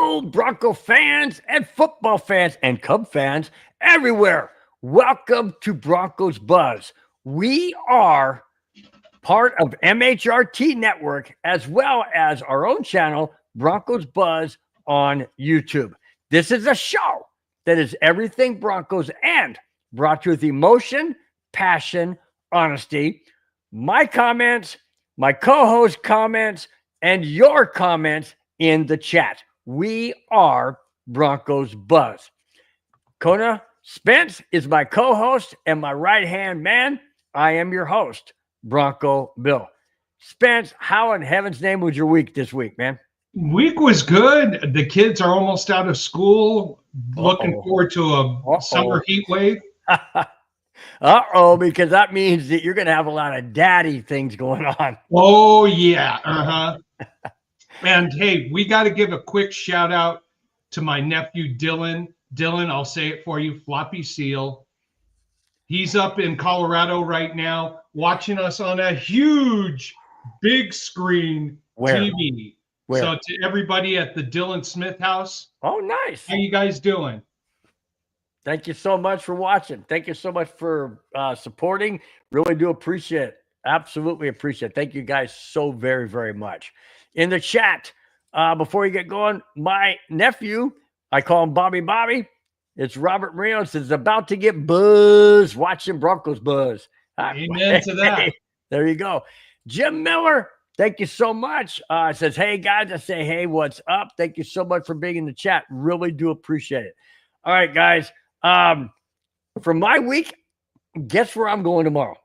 Hello, Bronco fans and football fans and Cub fans everywhere. Welcome to Broncos Buzz. We are part of MHRT Network as well as our own channel, Broncos Buzz on YouTube. This is a show that is everything Broncos and brought to you with emotion, passion, honesty. My comments, my co-host comments, and your comments in the chat. We are Broncos Buzz. KONA Spence is my co-host and my right-hand man. I am your host, Bronco Bill. Spence, how in heaven's name was your week this week, man? Week was good. The kids are almost out of school. Looking forward to a summer heat wave. Because that means that you're going to have a lot of daddy things going on. Oh, yeah. And, hey, we got to give a quick shout-out to my nephew, Dylan. Dylan, I'll say it for you, Floppy Seal. He's up in Colorado right now watching us on a huge, big screen TV. Where? So to everybody at the Dylan Smith house. Oh, nice. How you guys doing? Thank you so much for watching. Thank you so much for supporting. Really do appreciate it. Absolutely appreciate it. Thank you guys so very, very much. In the chat, before you get going, my nephew, I call him Bobby. It's Robert Marino. Is about to get buzzed watching Broncos Buzz. Amen to that. There you go. Jim Miller, thank you so much. Says, hey, guys. I say, hey, what's up? Thank you so much for being in the chat. Really do appreciate it. All right, guys. For my week, guess where I'm going tomorrow?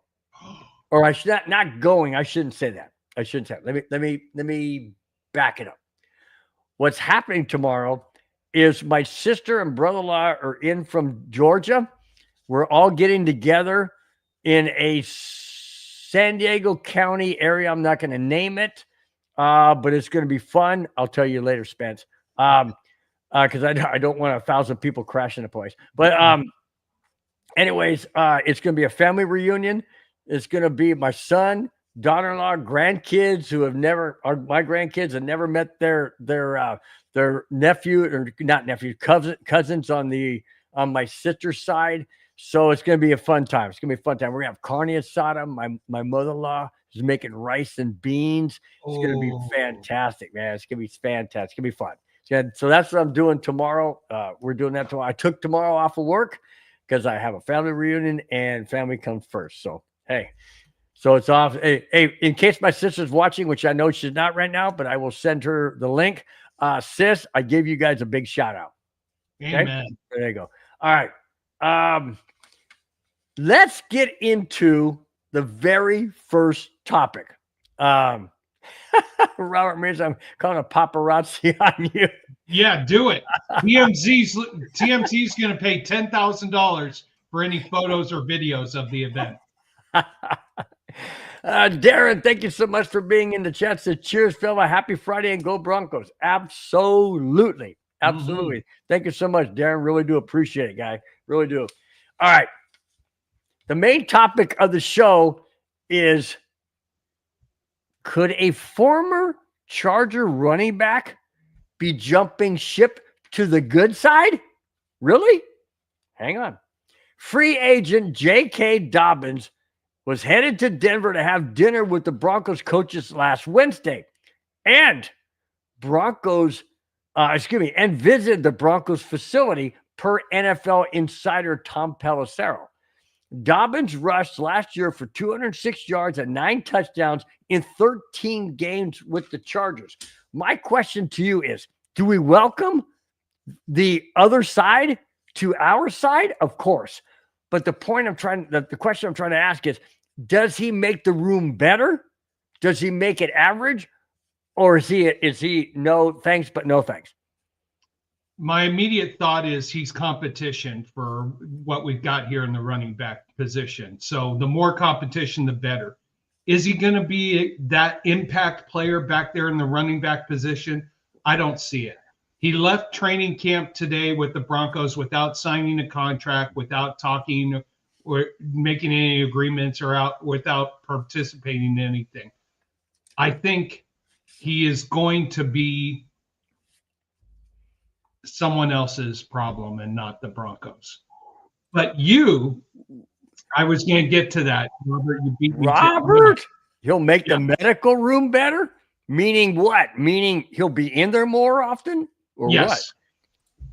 Or I should not going. I shouldn't say that. I shouldn't say it. Let me back it up. What's happening tomorrow is my sister and brother-in-law are in from Georgia. We're all getting together in a San Diego County area. I'm not going to name it, but it's going to be fun. I'll tell you later, Spence. Because I don't want 1,000 people crashing the place. But anyways, it's going to be a family reunion. It's going to be my son, daughter-in-law, grandkids who have never, or my grandkids have never met their nephew, or not nephew, cousins on my sister's side. So it's going to be a fun time. It's going to be a fun time. We're going to have carne asada. My mother-in-law is making rice and beans. It's going to be fantastic, man. It's going to be fantastic. It's going to be fun. So that's what I'm doing tomorrow. We're doing that tomorrow. I took tomorrow off of work because I have a family reunion and family comes first. So, hey. So it's off. Hey, in case my sister's watching, which I know she's not right now, but I will send her the link. Sis, I give you guys a big shout out. Okay? Amen. There you go. All right. Let's get into the very first topic. Robert Mears, I'm calling a paparazzi on you. Yeah, do it. TMZ's going to pay $10,000 for any photos or videos of the event. Darren, thank you so much for being in the chat. Says, cheers, fella. Happy Friday and go Broncos. Absolutely. Thank you so much, Darren. Really do appreciate it, guy. Really do. All right. The main topic of the show is, could a former Charger running back be jumping ship to the good side? Really? Hang on. Free agent JK Dobbins was headed to Denver to have dinner with the Broncos coaches last Wednesday, and and visited the Broncos facility per NFL insider Tom Pelissero. Dobbins rushed last year for 206 yards and 9 touchdowns in 13 games with the Chargers. My question to you is, do we welcome the other side to our side? Of course. But the question I'm trying to ask is, does he make the room better? Does he make it average? Or is he no thanks, but no thanks? My immediate thought is he's competition for what we've got here in the running back position. So the more competition, the better. Is he going to be that impact player back there in the running back position? I don't see it. He left training camp today with the Broncos without signing a contract, without talking or making any agreements, or without participating in anything. I think he is going to be someone else's problem and not the Broncos. But I was going to get to that. Robert, you beat me. Robert, he'll make the medical room better? Meaning what? Meaning he'll be in there more often? Or what?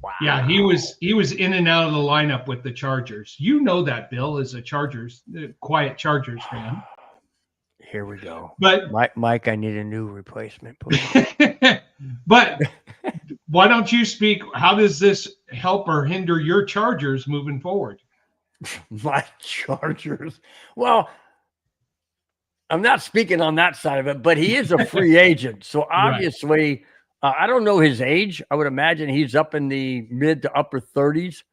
Wow. Yeah, he was in and out of the lineup with the Chargers. You know that, Bill, as a quiet Chargers fan. Here we go. But Mike, I need a new replacement, please. But why don't you speak? How does this help or hinder your Chargers moving forward? My Chargers. Well, I'm not speaking on that side of it, but he is a free agent. So obviously, I don't know his age. I would imagine he's up in the mid to upper 30s.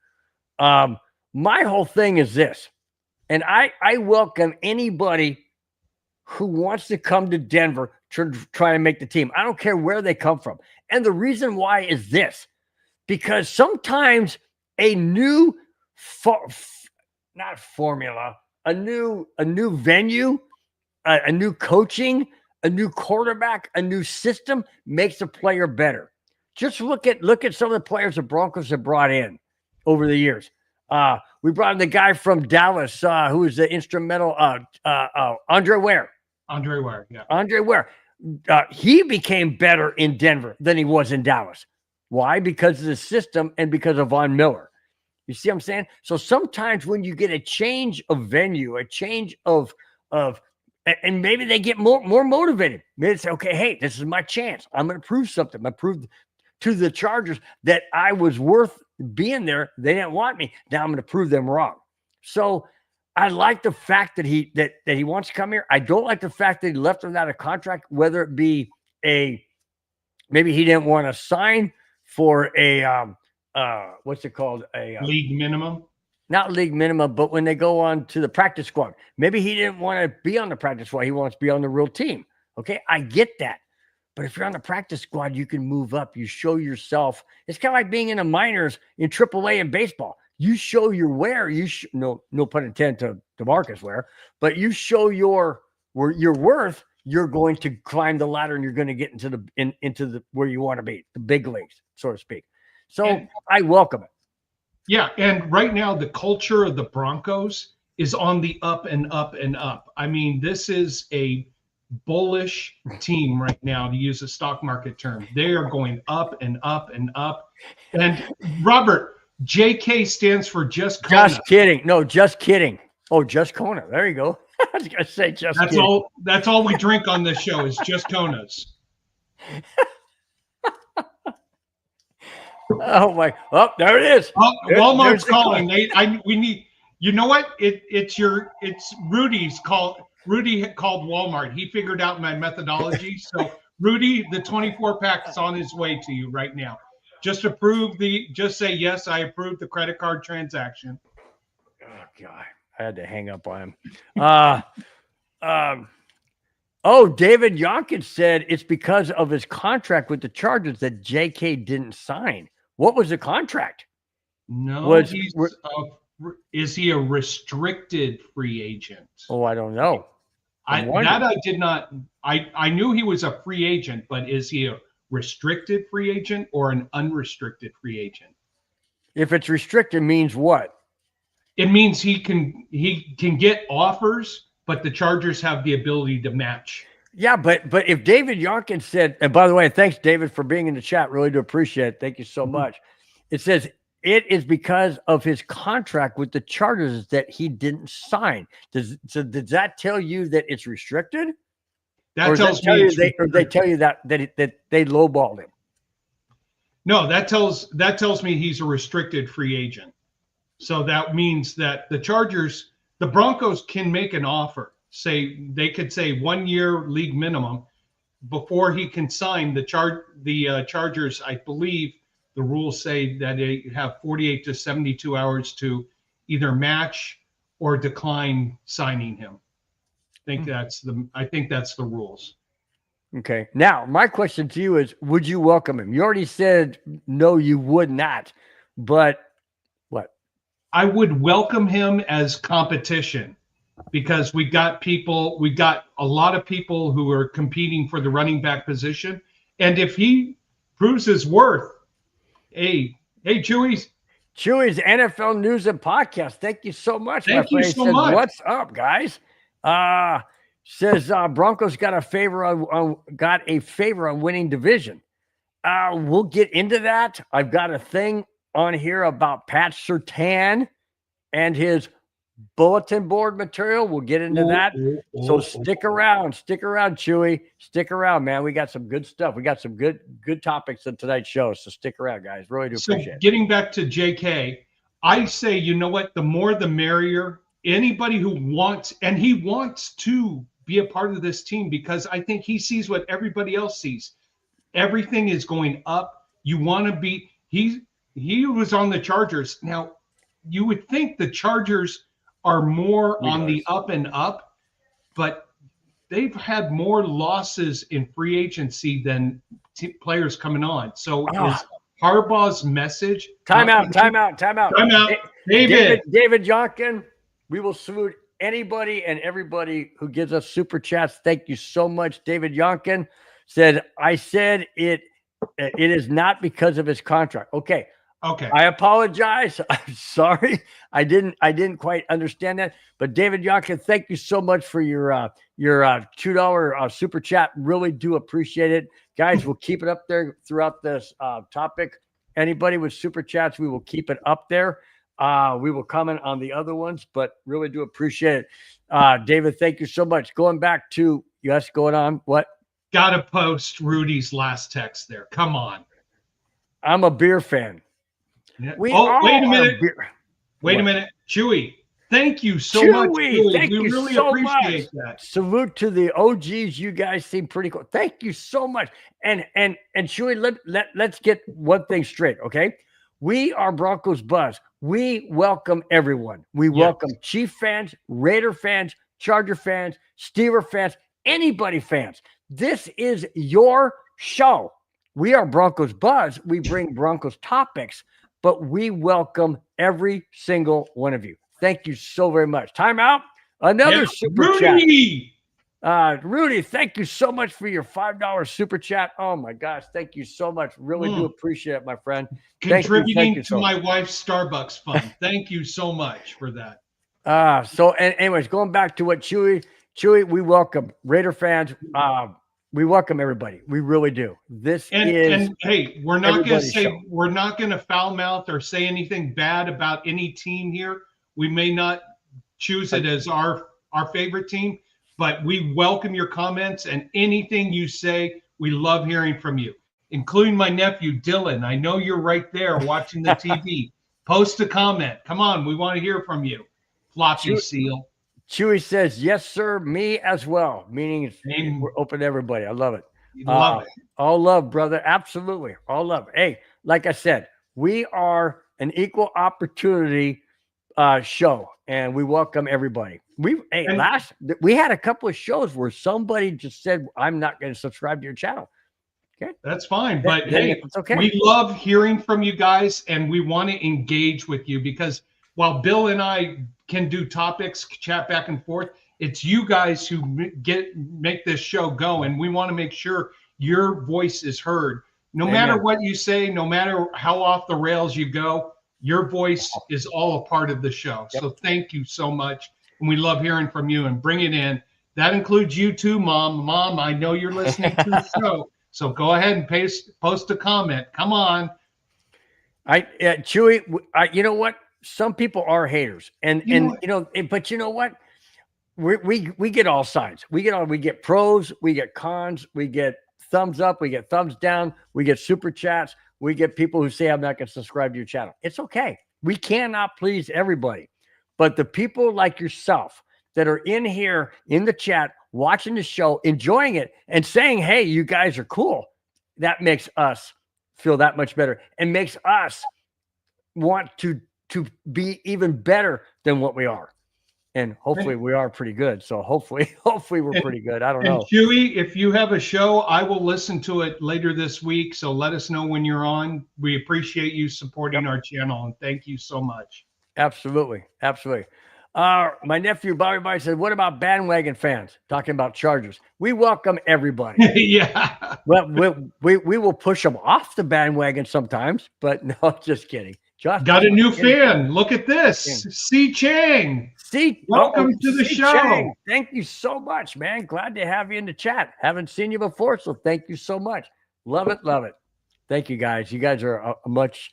My whole thing is this, and I welcome anybody who wants to come to Denver to try and make the team. I don't care where they come from. And the reason why is this, because sometimes a new not formula, a new venue, a new coaching, a new quarterback, a new system makes a player better. Just look at some of the players the Broncos have brought in over the years. We brought in the guy from Dallas who was the instrumental Andre Ware. Andre Ware, yeah. Andre Ware. He became better in Denver than he was in Dallas. Why? Because of the system and because of Von Miller. You see what I'm saying? So sometimes when you get a change of venue, a change of and maybe they get more motivated. Maybe they say, okay, hey, this is my chance. I'm going to prove something. I proved to the Chargers that I was worth being there. They didn't want me. Now I'm going to prove them wrong. So I like the fact that he wants to come here. I don't like the fact that he left without a contract, whether it be maybe he didn't want to sign for a what's it called? A league minimum. Not league minimum, but when they go on to the practice squad, maybe he didn't want to be on the practice squad. He wants to be on the real team. Okay, I get that. But if you're on the practice squad, you can move up. You show yourself. It's kind of like being in the minors in AAA in baseball. You show your wear. No pun intended to Marcus Ware, but you show your worth. You're going to climb the ladder and you're going to get into the where you want to be, the big leagues, so to speak. So I welcome it. Yeah, and right now the culture of the Broncos is on the up and up and up. I mean, this is a bullish team right now, to use a stock market term. They are going up and up and up. And Robert, JK stands for just KONA. Just kidding. No, just kidding. Oh, just KONA. There you go. I was going to say just kidding. That's all we drink on this show is just KONAs. Oh my! Oh, there it is. Walmart's calling. We need. You know what? It's Rudy's call. Rudy called Walmart. He figured out my methodology. So Rudy, the 24-pack is on his way to you right now. Just say yes. I approve the credit card transaction. Oh God! I had to hang up on him. Oh, David Yonkins said it's because of his contract with the Chargers that JK didn't sign. What was the contract? No, is he a restricted free agent? Oh, I don't know. I did not. I knew he was a free agent, but is he a restricted free agent or an unrestricted free agent? If it's restricted, means what? It means he can get offers, but the Chargers have the ability to match. Yeah, but if David Yonkins said, and by the way, thanks, David, for being in the chat. Really do appreciate it. Thank you so much. It says it is because of his contract with the Chargers that he didn't sign. Does that tell you that it's restricted? That tells me they tell you that they lowballed him. No, that tells me he's a restricted free agent. So that means that the Broncos can make an offer. They could say 1 year league minimum before he can sign. The Chargers, I believe the rules say that they have 48 to 72 hours to either match or decline signing him. I think that's the rules. Okay. Now, my question to you is, would you welcome him? You already said no, you would not. But what? I would welcome him as competition. Because we got a lot of people who are competing for the running back position. And if he proves his worth, hey, Hey, Chewy's NFL News and Podcast. Thank you so much, my Thank you friend. so Says, much. what's up, guys? Says Broncos got a favor on winning division. We'll get into that. I've got a thing on here about Pat Surtain and his bulletin board material. We'll get into that. So stick around, Chewy. Stick around, man. We got some good stuff. We got some good topics in tonight's show. So stick around, guys. Really do appreciate it. Getting back to JK, I say, you know what? The more the merrier. Anybody who wants, and he wants to be a part of this team, because I think he sees what everybody else sees. Everything is going up. You want to be, he was on the Chargers. Now, you would think the Chargers are more on the up and up, but they've had more losses in free agency than players coming on. So is Harbaugh's message? Time out. David Jonkin, we will salute anybody and everybody who gives us super chats. Thank you so much. David Jonkin said, I said it is not because of his contract. Okay. I apologize. I'm sorry. I didn't quite understand that. But David Jonkin, thank you so much for your $2 super chat. Really do appreciate it. Guys, we'll keep it up there throughout this topic. Anybody with super chats, we will keep it up there. We will comment on the other ones, but really do appreciate it. David, thank you so much. Going back to yes, going on. What? Gotta post Rudy's last text there. Come on. I'm a beer fan. Yeah. Wait a minute. Wait a minute. Chewy, thank you so much. Chewy. Thank you really so appreciate much. That. Salute to the OGs. You guys seem pretty cool. Thank you so much. And Chewy, let's get one thing straight, okay? We are Broncos Buzz. We welcome everyone. We welcome Chief fans, Raider fans, Charger fans, Steeler fans, anybody fans. This is your show. We are Broncos Buzz. We bring Broncos topics, but we welcome every single one of you. Thank you so very much. Time out. Another super chat. Rudy, thank you so much for your $5 super chat. Oh my gosh, thank you so much. Really do appreciate it, my friend. Contributing to my wife's Starbucks fund. Thank you so much for that. Anyways, going back to what Chewy, we welcome Raider fans. We welcome everybody. We really do. And hey, we're not going to foul mouth or say anything bad about any team here. We may not choose it as our favorite team, but we welcome your comments and anything you say. We love hearing from you, including my nephew, Dylan. I know you're right there watching the TV. Post a comment. Come on. We want to hear from you. Floppy seal. Chewy says, yes, sir. Me as well. Meaning we're open to everybody. I love it. Love it. All love, brother. Absolutely. All love. Hey, like I said, we are an equal opportunity show, and we welcome everybody. We had a couple of shows where somebody just said, I'm not going to subscribe to your channel. Okay. That's fine. But hey, it's okay. We love hearing from you guys, and we want to engage with you, because while Bill and I can do topics, chat back and forth, it's you guys who make this show go, and we want to make sure your voice is heard. No matter what you say, no matter how off the rails you go, your voice is all a part of the show. So thank you so much, and we love hearing from you. And bring it in. That includes you too, Mom. Mom, I know you're listening to the show, so go ahead and post a comment. Come on. Chewy, you know what? Some people are haters, but you know what? We get all sides. We get pros, we get cons, we get thumbs up, we get thumbs down, we get super chats, we get people who say I'm not going to subscribe to your channel. It's okay. We cannot please everybody, but the people like yourself that are in here in the chat, watching the show, enjoying it, and saying, "Hey, you guys are cool," that makes us feel that much better, and makes us want to be even better than what we are. And hopefully we are pretty good. So hopefully we're pretty good. I don't know. Chewy, if you have a show, I will listen to it later this week. So let us know when you're on. We appreciate you supporting our channel, and thank you so much. Absolutely. My nephew Bobby Boy said, "What about bandwagon fans?" Talking about Chargers. We welcome everybody. Yeah. Well, we will push them off the bandwagon sometimes, but no, just kidding. Got a new fan. Look at this. C. Chang. Welcome to the show. Chang. Thank you so much, man. Glad to have you in the chat. Haven't seen you before, so thank you so much. Love it, love it. Thank you, guys. You guys are much.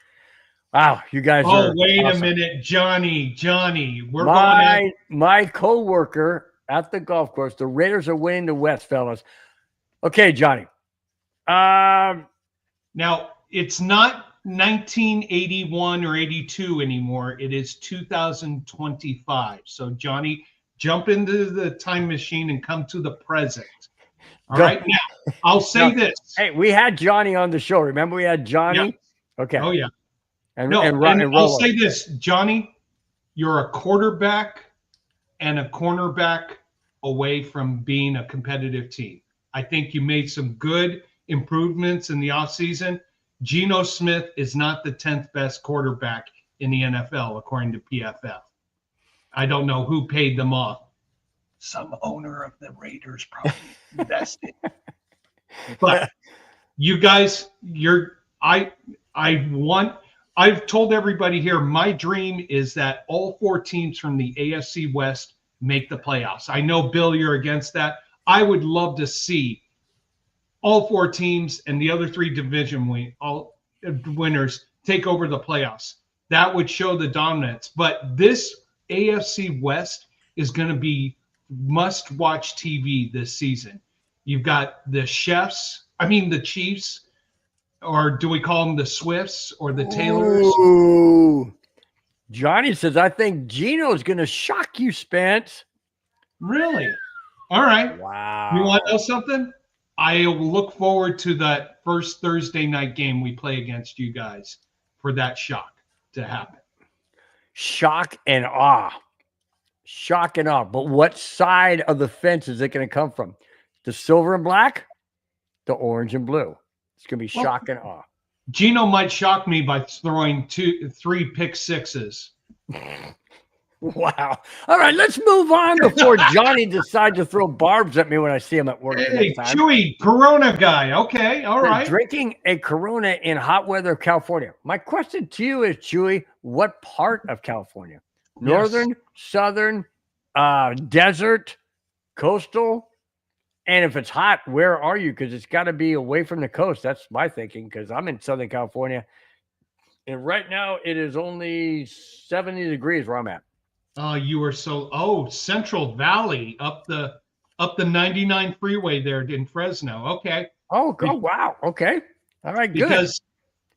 Wow, you guys are. Oh, wait awesome. a minute, Johnny. We're going. My co-worker at the golf course. The Raiders are winning the West, fellas. Okay, Johnny. Now it's not 1981 or 82 anymore. It is 2025. So, Johnny, jump into the time machine and come to the present. All right. Now, I'll say this. Hey, we had Johnny on the show. Remember we had Johnny? Yeah. Okay. Oh, yeah. And I'll say this, Johnny, you're a quarterback and a cornerback away from being a competitive team. I think you made some good improvements in the offseason. Geno Smith is not the 10th best quarterback in the NFL, according to PFF. I don't know who paid them off. Some owner of the Raiders probably invested. But you guys, I've told everybody here, my dream is that all 4 teams from the AFC West make the playoffs. I know, Bill, you're against that. I would love to see all 4 teams and the other 3 division winners take over the playoffs. That would show the dominance. But this AFC West is going to be must-watch TV this season. You've got the Chiefs, or do we call them the Swifts or the Taylors? Ooh. Johnny says, I think Geno's going to shock you, Spence. Really? All right. Wow. You want to know something? I will look forward to that first Thursday night game we play against you guys for that shock to happen. Shock and awe. Shock and awe. But what side of the fence is it going to come from? The silver and black? The orange and blue. It's going to be shock and awe. Geno might shock me by throwing 3 pick sixes. Wow. All right, let's move on before Johnny decides to throw barbs at me when I see him at work. Hey, Chewy, Corona guy. Okay, all right. Drinking a Corona in hot weather, California. My question to you is, Chewy, what part of California? Northern, southern, desert, coastal? And if it's hot, where are you? Because it's got to be away from the coast. That's my thinking, because I'm in Southern California. And right now it is only 70 degrees where I'm at. You are Central Valley up the 99 freeway there in Fresno. Okay. Oh, wow. Okay. All right, good. Because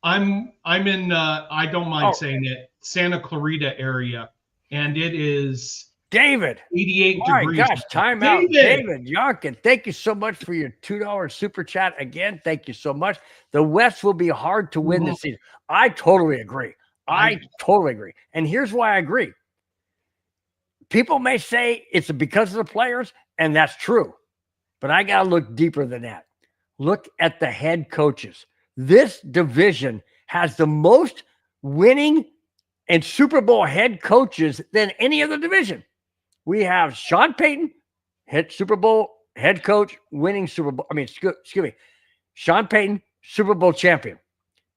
I'm in I don't mind saying it, Santa Clarita area, and it is David, 88 all degrees. Right, gosh, time out. David Yonkin, thank you so much for your $2 super chat again. Thank you so much. The West will be hard to win this season. I totally agree. I totally agree. And here's why I agree. People may say it's because of the players, and that's true. But I got to look deeper than that. Look at the head coaches. This division has the most winning and Super Bowl head coaches than any other division. We have Sean Payton, Super Bowl head coach, winning Super Bowl. Excuse me. Sean Payton, Super Bowl champion.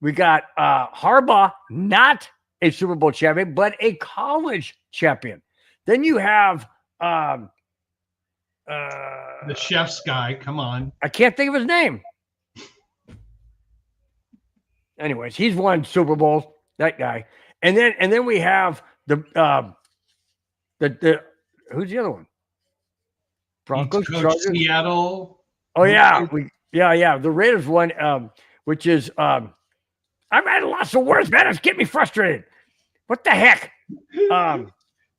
We got Harbaugh, not a Super Bowl champion, but a college champion. Then you have the chef's guy. Come on. I can't think of his name. Anyways, he's won Super Bowls, that guy. And then we have the who's the other one? Broncos, Chargers, Seattle. Oh yeah, the Raiders won, which is I'm at a loss of words, man. It's getting me frustrated. What the heck?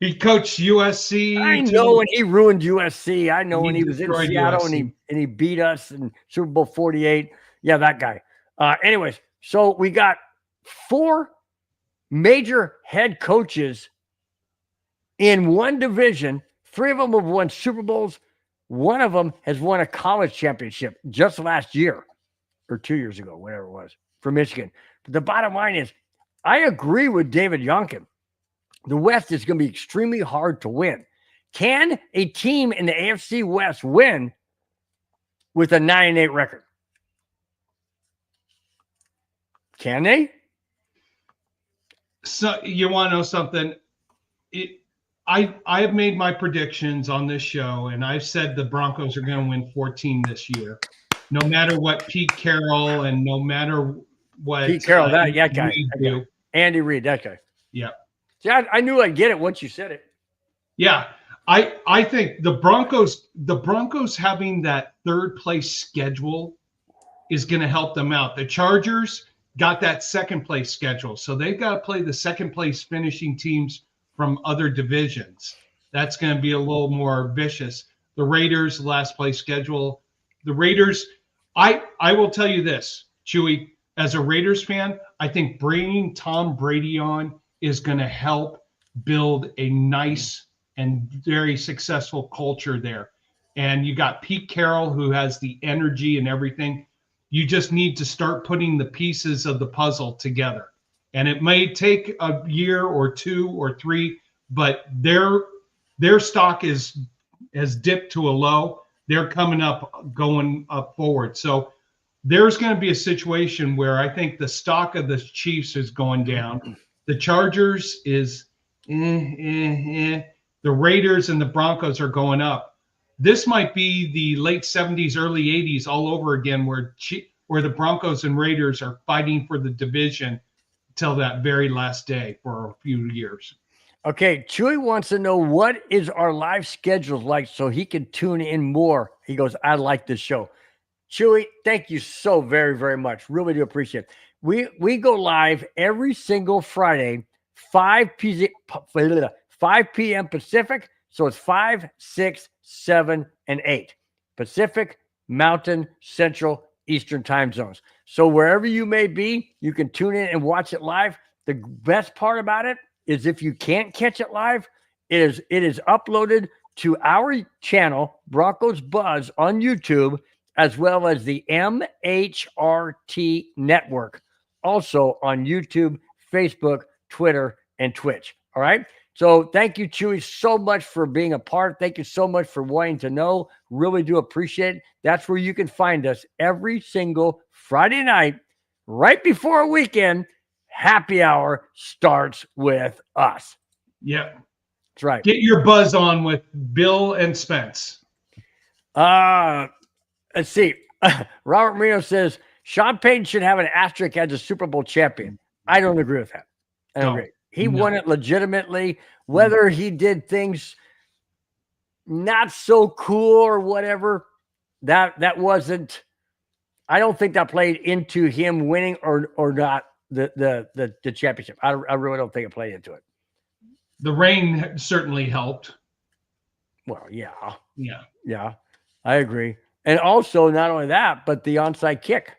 He coached USC. I know when he ruined USC. I know when he was in Seattle and he beat us in Super Bowl 48. Yeah, that guy. Anyways, so we got 4 major head coaches in one division. 3 of them have won Super Bowls. 1 of them has won a college championship just last year or 2 years ago, whatever it was, for Michigan. But the bottom line is, I agree with David Yonkin. the West is going to be extremely hard to win. Can a team in the AFC West win with a 9-8 record? Can they? So you want to know something? I have made my predictions on this show, and I've said the Broncos are going to win 14 this year, no matter what Pete Carroll and no matter what Pete Carroll, that guy. Do. Andy Reid, that guy. Yeah. See, I knew I'd get it once you said it. Yeah. I think the Broncos having that third place schedule is going to help them out. The Chargers got that second place schedule, so they've got to play the second place finishing teams from other divisions. That's going to be a little more vicious. The Raiders, last place schedule. The Raiders, I will tell you this, Chewy, as a Raiders fan, I think bringing Tom Brady on is going to help build a nice and very successful culture there. And you got Pete Carroll, who has the energy and everything. You just need to start putting the pieces of the puzzle together. And it may take a year or 2 or 3, but their stock has dipped to a low. They're coming up, going up forward. So there's going to be a situation where I think the stock of the Chiefs is going down. The Chargers is The Raiders and the Broncos are going up. This might be the late 70s, early 80s all over again, where the Broncos and Raiders are fighting for the division till that very last day for a few years. Okay, Chewy wants to know what is our live schedules like so he can tune in more. He goes, I like this show. Chewy, thank you so very, very much. Really do appreciate it. We go live every single Friday, 5 p.m. Pacific. So it's 5, 6, 7, and 8 Pacific, Mountain, Central, Eastern time zones. So wherever you may be, you can tune in and watch it live. The best part about it is if you can't catch it live, it is uploaded to our channel, Broncos Buzz, on YouTube, as well as the MHRT network, also on YouTube, Facebook, Twitter, and Twitch. All right. So thank you, Chewy, so much for being a part. Thank you so much for wanting to know. Really do appreciate it. That's where you can find us every single Friday night, right before a weekend. Happy hour starts with us. Yep. That's right. Get your buzz on with Bill and Spence. Let's see. Robert Marino says Sean Payton should have an asterisk as a Super Bowl champion. I don't agree with that. I don't agree. He won it legitimately. Whether he did things not so cool or whatever, that wasn't. I don't think that played into him winning or not the championship. I really don't think it played into it. The rain certainly helped. Well, yeah, I agree. And also, not only that, but the onside kick.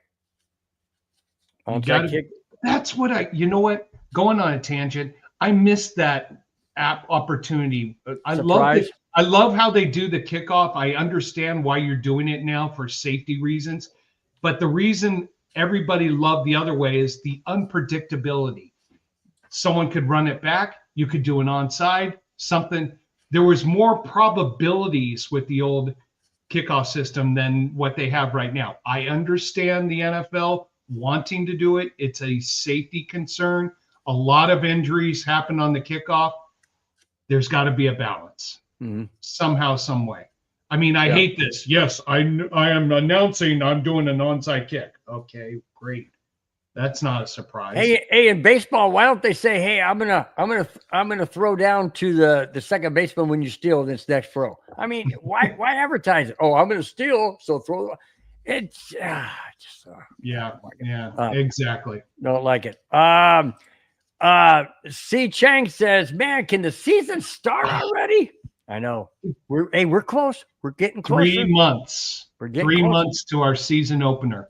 Kick. That's what you know what? Going on a tangent, I missed that opportunity. I love how they do the kickoff. I understand why you're doing it now for safety reasons, but the reason everybody loved the other way is the unpredictability. Someone could run it back. You could do an onside, something. There was more probabilities with the old kickoff system than what they have right now. I understand the NFL wanting to do it. It's a safety concern. A lot of injuries happen on the kickoff. There's got to be a balance somehow, some way. I mean, I hate this. Yes, I am announcing I'm doing an onside kick. Okay, great. That's not a surprise. Hey, in baseball, why don't they say, "Hey, I'm gonna throw down to the second baseman when you steal this next throw"? I mean, why advertise it? Oh, I'm gonna steal, so throw. It's just exactly. Don't like it. C. Chang says, "Man, can the season start already?" I know. We're close. We're getting closer. 3 months. We're getting 3 closer. months to our season opener.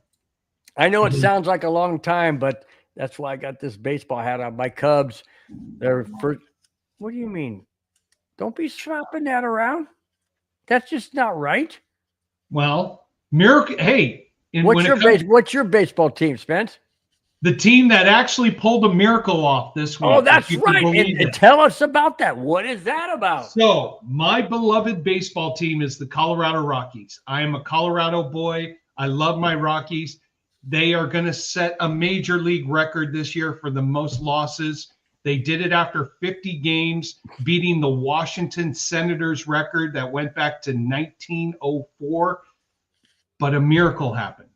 I know it sounds like a long time, but that's why I got this baseball hat on. My Cubs, they're first. What do you mean? Don't be swapping that around. That's just not right. Well, miracle. Hey, what's your baseball team, Spence? The team that actually pulled a miracle off this week. Oh, that's right. And tell us about that. What is that about? So, my beloved baseball team is the Colorado Rockies. I am a Colorado boy. I love my Rockies. They are going to set a major league record this year for the most losses. They did it after 50 games, beating the Washington Senators record that went back to 1904. But a miracle happened.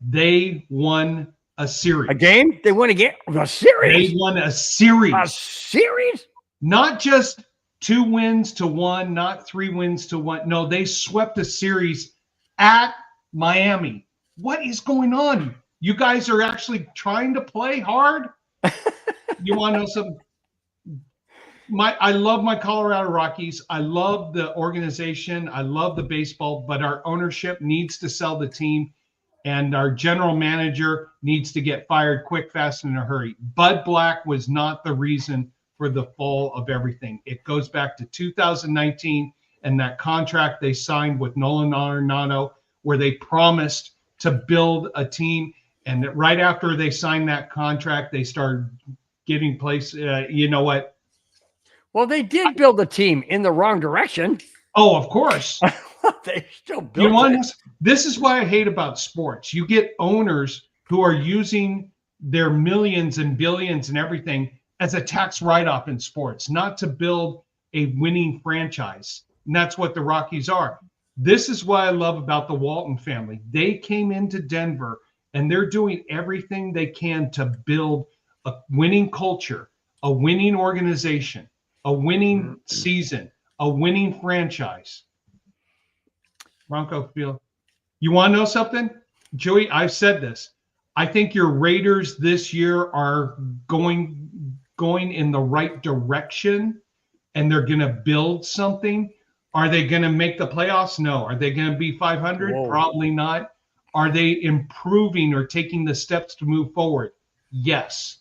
They won a series. A game? They won a game? A series? They won a series. A series? Not just 2 wins to 1, not 3 wins to 1. No, they swept a series at Miami. What is going on? You guys are actually trying to play hard? You want to know something? I love my Colorado Rockies. I love the organization. I love the baseball, but our ownership needs to sell the team, and our general manager needs to get fired quick, fast, and in a hurry. Bud Black was not the reason for the fall of everything. It goes back to 2019 and that contract they signed with Nolan Arenado, where they promised to build a team. And right after they signed that contract, they started giving place. You know what? Well, they did build a team in the wrong direction. Oh, of course. They still built it. This is what I hate about sports. You get owners who are using their millions and billions and everything as a tax write-off in sports, not to build a winning franchise. And that's what the Rockies are. This is what I love about the Walton family. They came into Denver, and they're doing everything they can to build a winning culture, a winning organization, a winning season, a winning franchise. Bronco field. You want to know something? Joey, I've said this. I think your Raiders this year are going in the right direction, and they're going to build something. Are they going to make the playoffs? No. Are they going to be 500? Whoa. Probably not. Are they improving or taking the steps to move forward? Yes.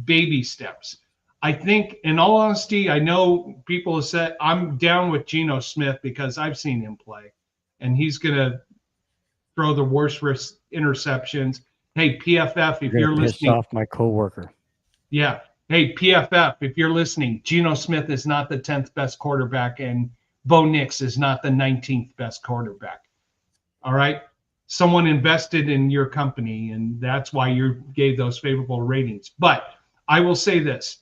Baby steps. I think, in all honesty, I know people have said I'm down with Geno Smith because I've seen him play, and he's going to throw the worst interceptions. Hey, PFF, if you're listening. Piss off my coworker. Yeah. Hey, PFF, if you're listening, Geno Smith is not the 10th best quarterback, and Bo Nix is not the 19th best quarterback. All right? Someone invested in your company, and that's why you gave those favorable ratings. But I will say this.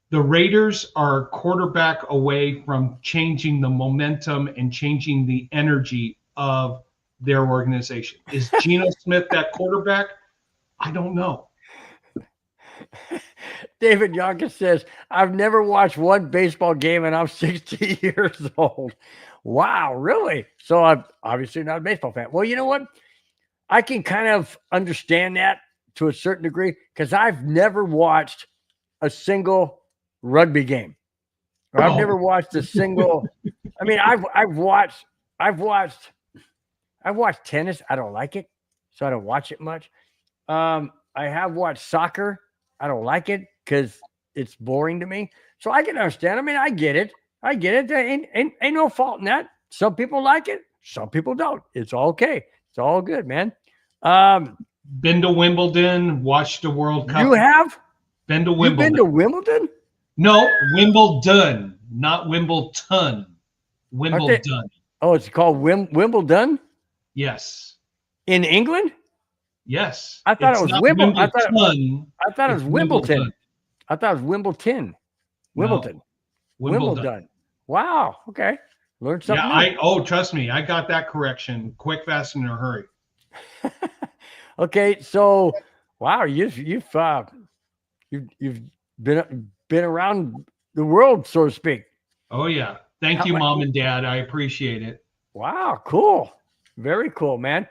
The Raiders are a quarterback away from changing the momentum and changing the energy of their organization. Is Geno Smith that quarterback? I don't know. David Yonka says, I've never watched one baseball game and I'm 60 years old. Wow, really? So I'm obviously not a baseball fan. Well, you know what? I can kind of understand that to a certain degree because I've never watched a single rugby game. Or I've never watched a single. I mean, I've watched tennis. I don't like it, so I don't watch it much. I have watched soccer. I don't like it because it's boring to me. So I can understand. I mean, I get it. There ain't no fault in that. Some people like it. Some people don't. It's all okay. It's all good, man. Been to Wimbledon. Watched the World Cup. You have? Been to Wimbledon. You've been to Wimbledon? No, Wimbledon, not Wimbledon. Wimbledon. Oh, it's called Wimbledon? Yes. In England? Yes. I thought it was Wimbledon. I thought it was Wimbledon. I thought it was Wimbledon. Wimbledon. No. Wimbledon. Wow. Okay. Learned something. Yeah, trust me, I got that correction quick, fast, and in a hurry. Okay, so wow, you've been around the world, so to speak. Oh yeah. Thank you, Mom and Dad. I appreciate it. Wow, cool. Very cool, man.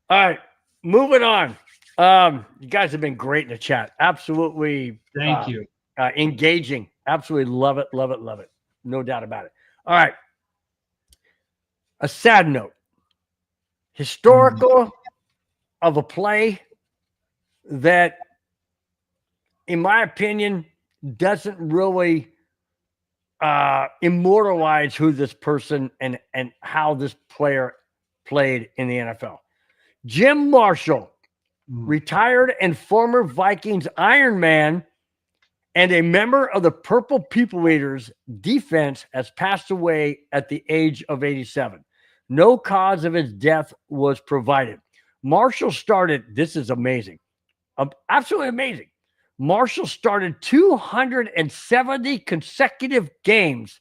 All right, moving on. You guys have been great in the chat. Absolutely. Thank you. Engaging. Absolutely love it. No doubt about it. All right. A sad note. Historical of a play that, in my opinion, doesn't really immortalize who this person and how this player played in the NFL. Jim Marshall retired and former Vikings Iron Man, and a member of the Purple People Eaters defense, has passed away at the age of 87. No cause of his death was provided. Marshall started, this is amazing, absolutely amazing. Marshall started 270 consecutive games,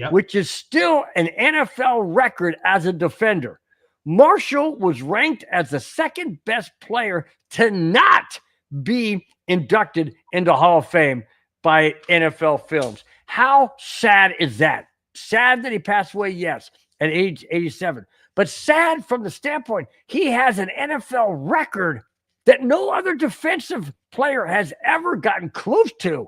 which is still an NFL record as a defender. Marshall was ranked as the second best player to not be inducted into Hall of Fame by NFL Films. How sad is that? Sad that he passed away, yes, at age 87. But sad from the standpoint, he has an NFL record that no other defensive player has ever gotten close to.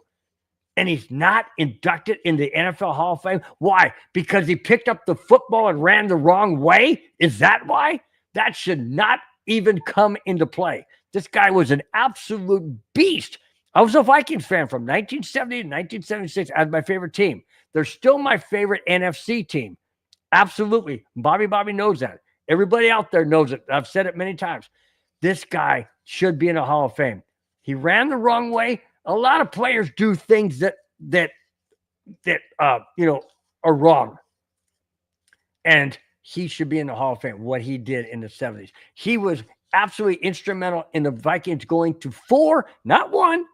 And he's not inducted in the NFL Hall of Fame. Why? Because he picked up the football and ran the wrong way? Is that why? That should not even come into play. This guy was an absolute beast. I was a Vikings fan from 1970 to 1976 as my favorite team. They're still my favorite NFC team. Absolutely. Bobby knows that. Everybody out there knows it. I've said it many times. This guy should be in a Hall of Fame. He ran the wrong way. A lot of players do things that are wrong. And he should be in the Hall of Fame, what he did in the 70s. He was absolutely instrumental in the Vikings going to 4, not 1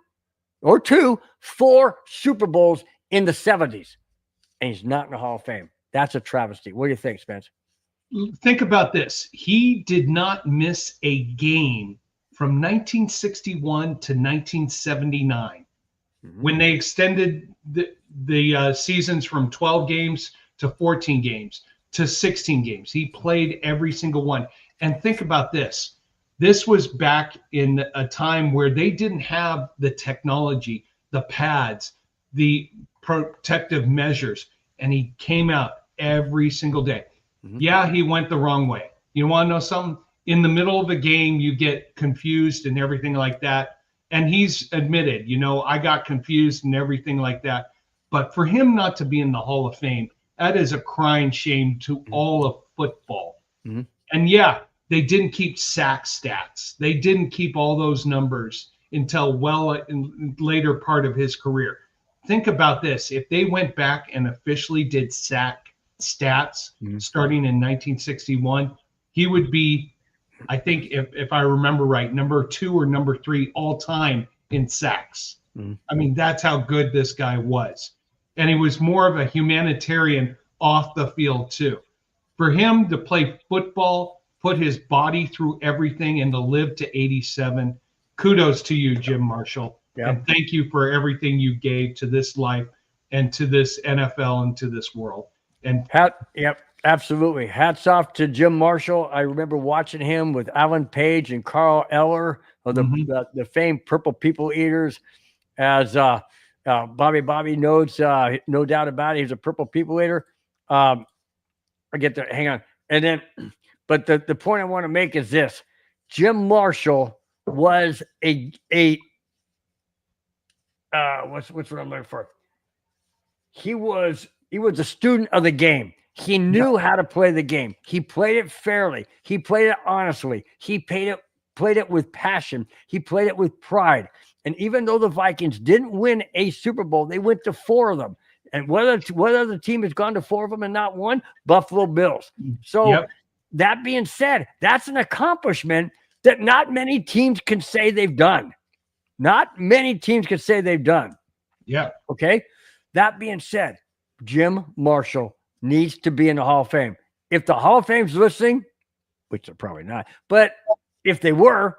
or 2, 4 Super Bowls in the 70s. And he's not in the Hall of Fame. That's a travesty. What do you think, Spence? Think about this. He did not miss a game from 1961 to 1979, when they extended the seasons from 12 games to 14 games to 16 games. He played every single one. And think about this. This was back in a time where they didn't have the technology, the pads, the protective measures, and he came out every single day. Yeah, he went the wrong way. You want to know something? In the middle of a game, you get confused and everything like that. And he's admitted, I got confused and everything like that. But for him not to be in the Hall of Fame, that is a crying shame to all of football. And yeah, they didn't keep sack stats. They didn't keep all those numbers until well in later part of his career. Think about this. If they went back and officially did sack stats starting in 1961, he would be, I think, if I remember right, number 2 or number 3 all time in sacks. I mean, that's how good this guy was. And he was more of a humanitarian off the field too. For him to play football, put his body through everything, and to live to 87, kudos to you, Jim Marshall. And thank you for everything you gave to this life and to this NFL and to this world. And absolutely. Hats off to Jim Marshall. I remember watching him with Alan Page and Carl Eller of the famed Purple People Eaters. As Bobby knows, no doubt about it, he's a Purple People Eater. I get there. Hang on. And then, but the point I want to make is this: Jim Marshall was what's what I'm looking for? He was a student of the game. He knew how to play the game. He played it fairly. He played it honestly. He played it with passion. He played it with pride. And even though the Vikings didn't win a Super Bowl, they went to 4 of them. And whether the team has gone to 4 of them and not one, Buffalo Bills. So that being said, that's an accomplishment that not many teams can say they've done. Not many teams can say they've done. Yeah. Okay. That being said, Jim Marshall needs to be in the Hall of Fame. If the Hall of Fame's listening, which they're probably not, but if they were,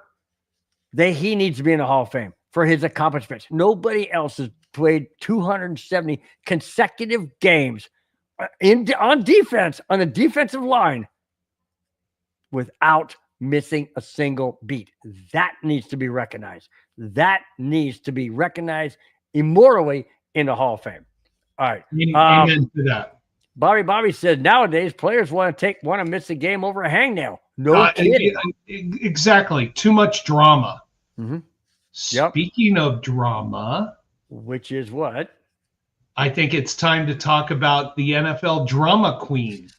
he needs to be in the Hall of Fame for his accomplishments. Nobody else has played 270 consecutive games on defense, on a defensive line, without missing a single beat. That needs to be recognized. That needs to be recognized immortally in the Hall of Fame. All right. Amen to that. Bobby said nowadays players want to miss a game over a hangnail. No kidding. Exactly. Too much drama. Yep. Speaking of drama, which is what? I think it's time to talk about the NFL drama queen.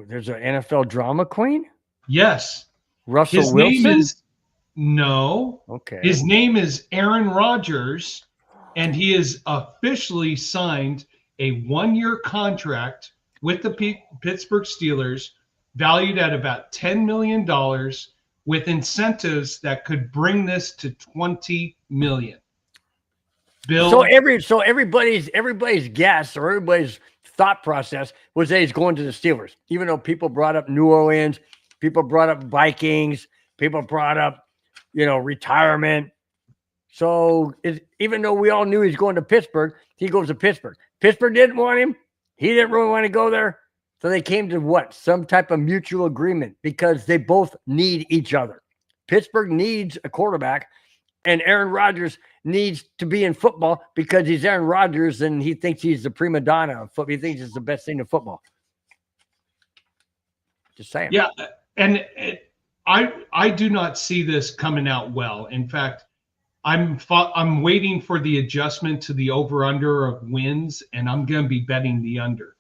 There's an NFL drama queen? Yes. Russell His Wilson? name is no. Okay. His name is Aaron Rodgers, and he is officially signed a 1-year contract with the Pittsburgh Steelers, valued at about $10 million, with incentives that could bring this to $20 million. Bill, So everybody's guess or everybody's thought process was that he's going to the Steelers, even though people brought up New Orleans, people brought up Vikings, people brought up, retirement. So even though we all knew he's going to Pittsburgh, he goes to Pittsburgh. Pittsburgh didn't want him. He didn't really want to go there. So they came to what? Some type of mutual agreement because they both need each other. Pittsburgh needs a quarterback, and Aaron Rodgers needs to be in football because he's Aaron Rodgers and he thinks he's the prima donna of football. He thinks it's the best thing in football. Just saying. Yeah, and I do not see this coming out well. In fact, I'm waiting for the adjustment to the over-under of wins, and I'm going to be betting the under.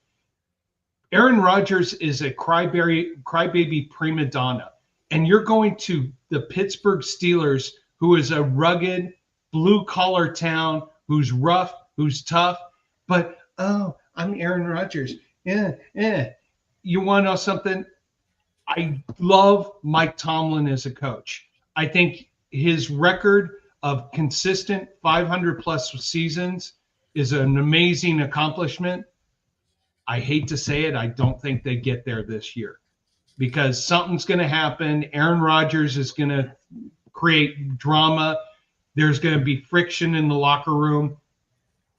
Aaron Rodgers is a crybaby prima donna, and you're going to the Pittsburgh Steelers, who is a rugged, blue-collar town, who's rough, who's tough, but, oh, I'm Aaron Rodgers. Yeah. You want to know something? I love Mike Tomlin as a coach. I think his record of consistent 500-plus seasons is an amazing accomplishment. I hate to say it, I don't think they get there this year because something's going to happen. Aaron Rodgers is going to create drama. There's going to be friction in the locker room.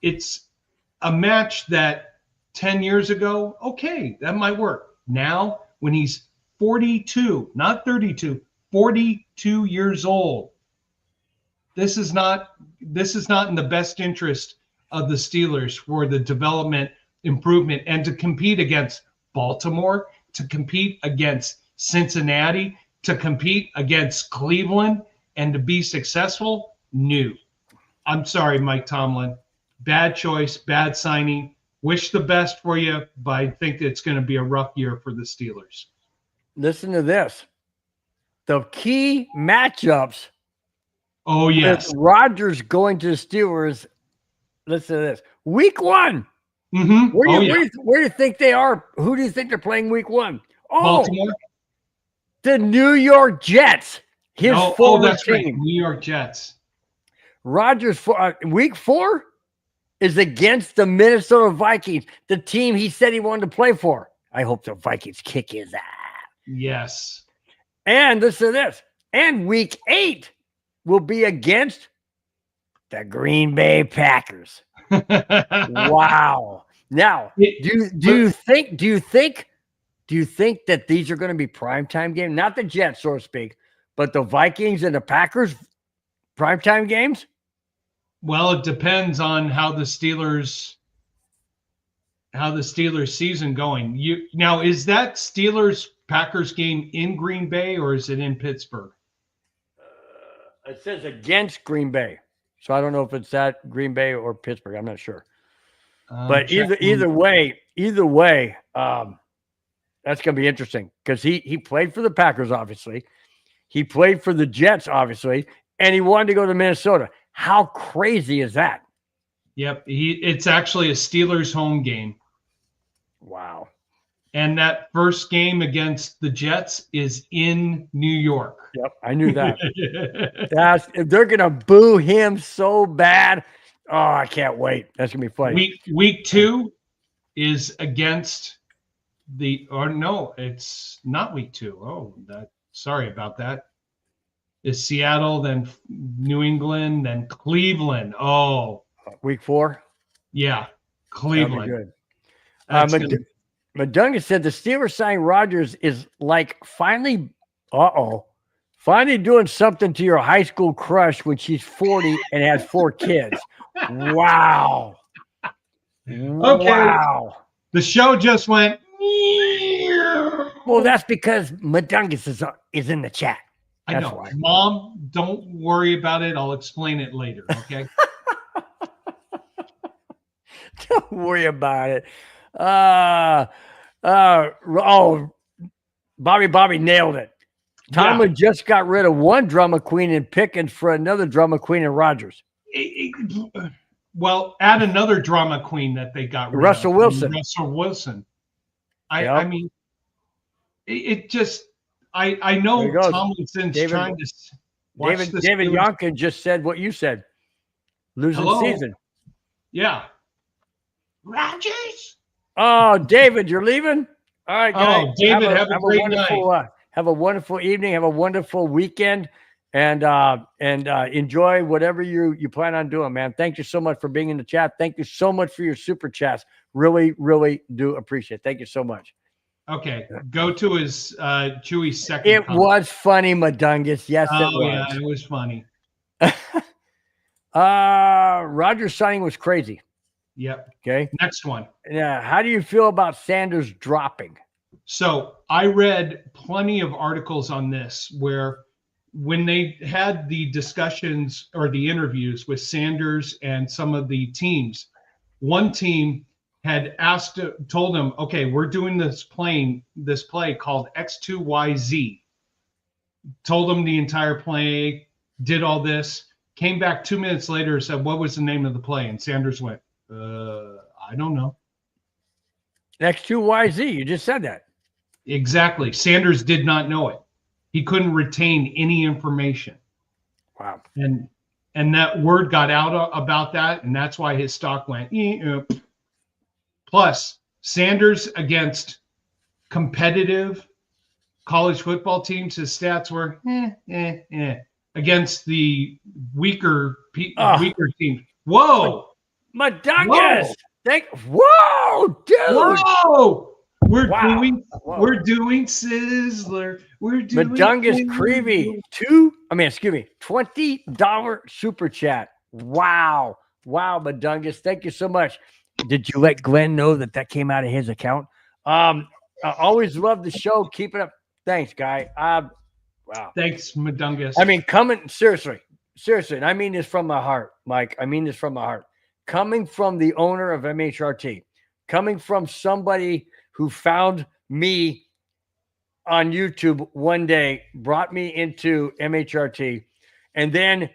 It's a match that 10 years ago, okay, that might work. Now, when he's 42, not 32, 42 years old, this is not in the best interest of the Steelers for the development, improvement, and to compete against Baltimore, to compete against Cincinnati, to compete against Cleveland, and to be successful. New. I'm sorry, Mike Tomlin. Bad choice, bad signing. Wish the best for you, but I think it's going to be a rough year for the Steelers. Listen to this. The key matchups. Oh, yes. Rodgers going to the Steelers. Listen to this. Week 1. Mm-hmm. Where do you think they are? Who do you think they're playing week 1? Oh, Baltimore. The New York Jets. His former that's team. right. New York Jets. Rodgers for week 4 is against the Minnesota Vikings, the team he said he wanted to play for. I hope the Vikings kick his ass. Yes. And listen to this. And week 8 will be against the Green Bay Packers. Wow. Now, do you think that these are going to be primetime games? Not the Jets, so to speak, but the Vikings and the Packers primetime games? Well, it depends on how the Steelers season going. Now, is that Steelers-Packers game in Green Bay or is it in Pittsburgh? It says against Green Bay. So I don't know if it's at Green Bay or Pittsburgh. I'm not sure. But either way, that's going to be interesting because he played for the Packers, obviously. He played for the Jets, obviously, and he wanted to go to Minnesota. How crazy is that? Yep. It's actually a Steelers home game. Wow. And that first game against the Jets is in New York. Yep, I knew that. They're going to boo him so bad. Oh, I can't wait. That's going to be funny. Week 2 is against it's not week 2. Oh, sorry about that. It's Seattle, then New England, then Cleveland. Oh. Week 4? Yeah, Cleveland. Good. Madunga said the Steelers signing Rodgers is like finally doing something to your high school crush when she's 40 and has 4 kids. Wow. Okay. Wow. The show just went. Well, that's because Madungus is in the chat. That's I know. why. Mom, don't worry about it. I'll explain it later. Okay. Don't worry about it. Bobby nailed it. Tomlin just got rid of one drama queen in Pickens for another drama queen in Rodgers. Well, add another drama queen that they got rid Russell of. Wilson. Russell Wilson. Yep. I mean, it just, I know Tomlinson's trying to watch this. David Yonkin just said what you said. Losing season. Yeah. Rodgers. Oh, David, you're leaving? All right, guys. Oh, David, have a great night. Have a wonderful evening. Have a wonderful weekend. And enjoy whatever you plan on doing, man. Thank you so much for being in the chat. Thank you so much for your super chats. Really, really do appreciate it. Thank you so much. Okay, go to his Chewy's second. It comment. Was funny, Madungus. Yes, it was. Yeah, it was funny. Roger's signing was crazy. Yep. Okay. Next one. Yeah. How do you feel about Sanders dropping? So I read plenty of articles on this where when they had the discussions or the interviews with Sanders and some of the teams, one team had told him, okay, we're doing this play called X2YZ. Told him the entire play, did all this, came back 2 minutes later and said, what was the name of the play? And Sanders went, I don't know. X2YZ, you just said that. Exactly. Sanders did not know it. He couldn't retain any information. Wow. And that word got out about that, and that's why his stock went. Plus, Sanders against competitive college football teams, his stats were against the weaker teams. Whoa, Madungus! Whoa, dude! Whoa! We're doing Sizzler. We're doing Madungus Creevy. $20 super chat. Wow. Wow, Madungus. Thank you so much. Did you let Glenn know that came out of his account? I always love the show. Keep it up. Thanks, guy. Wow. Thanks, Madungus. I mean, seriously, and I mean this from my heart, Mike. I mean this from my heart. Coming from the owner of MHRT, coming from somebody who found me on YouTube one day, brought me into MHRT, and then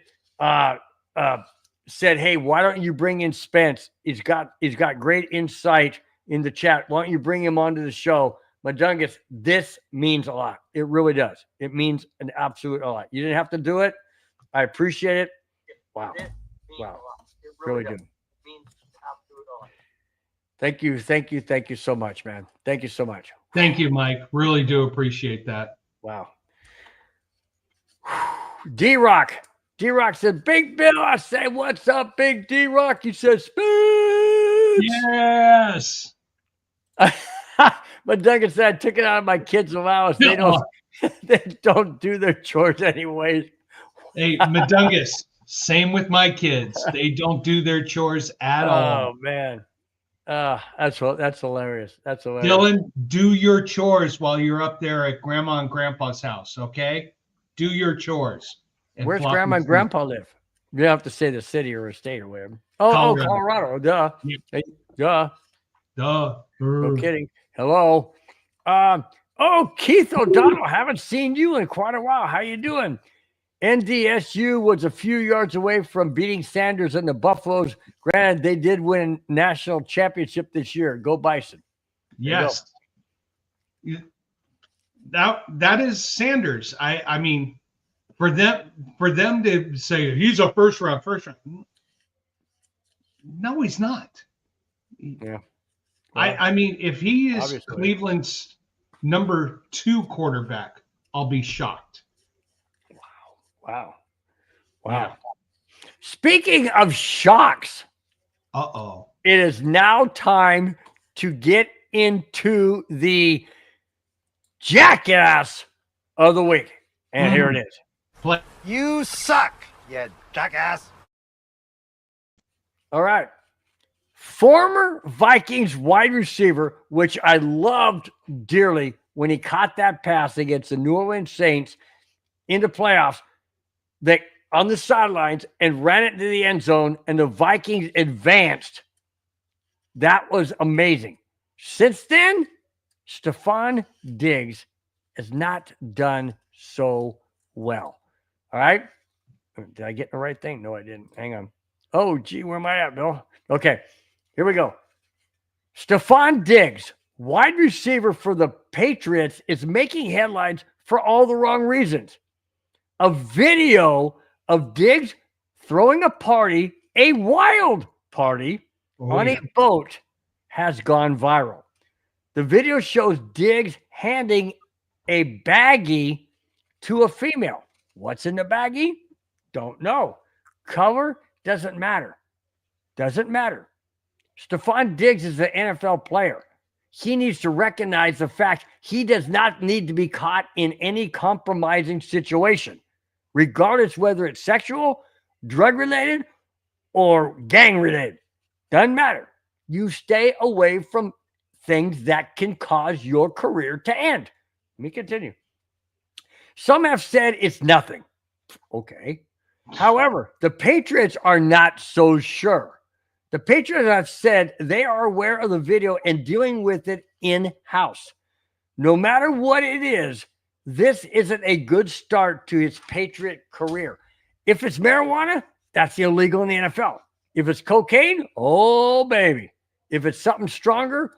said, hey, why don't you bring in Spence? He's got great insight in the chat. Why don't you bring him onto the show? Madungus, this means a lot. It really does. It means an absolute a lot. You didn't have to do it. I appreciate it. Wow. Wow. Really good. Thank you so much, man. Thank you so much. Thank you, Mike. Really do appreciate that. Wow. D-Rock said, Big Bill, I say, what's up, Big D-Rock? He says, Spence. Yes. But Duncan said, I took it out of my kids' allowance. They don't do their chores anyways. Hey, Madungus, same with my kids. They don't do their chores at all. Oh, man. That's hilarious. That's hilarious. Dylan, do your chores while you're up there at Grandma and Grandpa's house, okay? Do your chores. Where's Grandma and Grandpa live? You don't have to say the city or a state or whatever. Colorado. Duh. Yeah. Hey, duh. Duh. No kidding. Hello. Keith O'Donnell. Haven't seen you in quite a while. How you doing? NDSU was a few yards away from beating Sanders and the Buffaloes. Granted, they did win a national championship this year. Go Bison. Yes. That is Sanders. I mean, for them to say he's a first round. No, he's not. Yeah. Well, I mean, if he is obviously Cleveland's number 2 quarterback, I'll be shocked. Wow. Yeah. Speaking of shocks, it is now time to get into the jackass of the week. And here it is. You suck, you jackass. All right. Former Vikings wide receiver, which I loved dearly when he caught that pass against the New Orleans Saints in the playoffs, that on the sidelines and ran it to the end zone, and the Vikings advanced. That was amazing. Since then, Stephon Diggs has not done so well. All right. Did I get the right thing? No, I didn't. Hang on. Oh, gee, where am I at, Bill? Okay, here we go. Stephon Diggs, wide receiver for the Patriots, is making headlines for all the wrong reasons. A video of Diggs throwing a party, a wild party, on a boat has gone viral. The video shows Diggs handing a baggie to a female. What's in the baggie? Don't know. Color doesn't matter. Doesn't matter. Stephon Diggs is an NFL player. He needs to recognize the fact he does not need to be caught in any compromising situation, regardless whether it's sexual, drug-related, or gang-related. Doesn't matter. You stay away from things that can cause your career to end. Let me continue. Some have said it's nothing. Okay. However, the Patriots are not so sure. The Patriots have said they are aware of the video and dealing with it in-house. No matter what it is, this isn't a good start to his Patriot career. If it's marijuana, that's illegal in the NFL. If it's cocaine, oh, baby. If it's something stronger,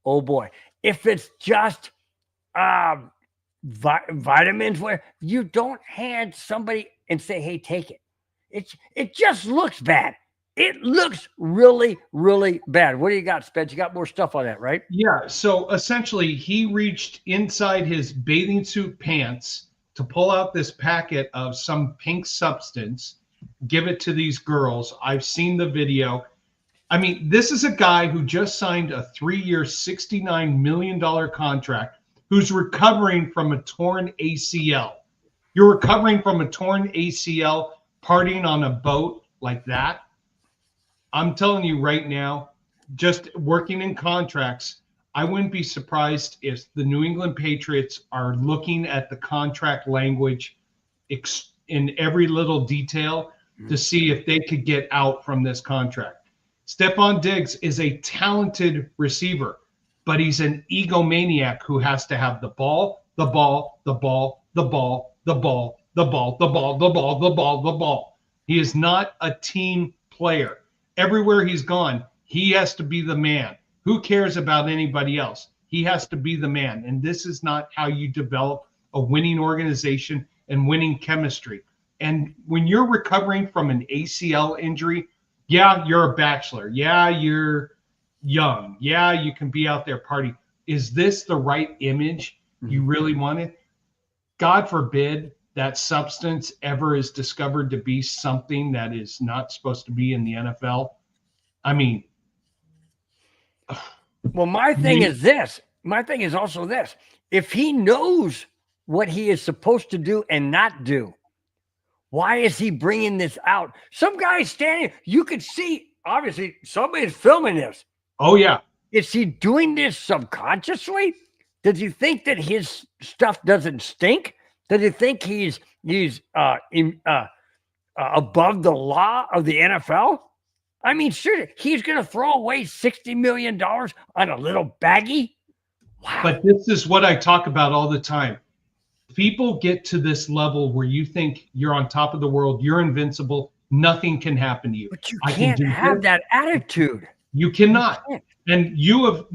oh, boy. If it's just vitamins, where you don't hand somebody and say, hey, take it. It just looks bad. It looks really, really bad. What do you got, Spence? You got more stuff on that, right? Yeah. So essentially, he reached inside his bathing suit pants to pull out this packet of some pink substance, give it to these girls. I've seen the video. I mean, this is a guy who just signed a 3-year, $69 million contract who's recovering from a torn ACL. You're recovering from a torn ACL, partying on a boat like that. I'm telling you right now, just working in contracts, I wouldn't be surprised if the New England Patriots are looking at the contract language in every little detail to see if they could get out from this contract. Stephon Diggs is a talented receiver, but he's an egomaniac who has to have the ball, the ball, the ball, the ball, the ball, the ball, the ball, the ball, the ball, the ball. He is not a team player. Everywhere he's gone, he has to be the man. Who cares about anybody else? He has to be the man. And this is not how you develop a winning organization and winning chemistry. And when you're recovering from an ACL injury, yeah, you're a bachelor. Yeah, you're young. Yeah, you can be out there partying. Is this the right image you really wanted? God forbid that substance ever is discovered to be something that is not supposed to be in the NFL. I mean, well, my thing is this. My thing is also this. If he knows what he is supposed to do and not do, why is he bringing this out? Some guy's standing. You could see, obviously, somebody's filming this. Oh, yeah. Is he doing this subconsciously? Does he think that his stuff doesn't stink? Does he think he's above the law of the NFL? I mean, seriously, he's going to throw away $60 million on a little baggie? Wow. But this is what I talk about all the time. People get to this level where you think you're on top of the world, you're invincible, nothing can happen to you. But you can't have that attitude. You cannot. And you have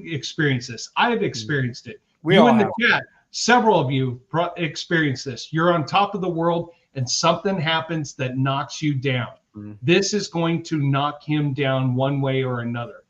experienced this. I have experienced it. You in the chat, several of you experienced this. You're on top of the world and something happens that knocks you down. This is going to knock him down one way or another.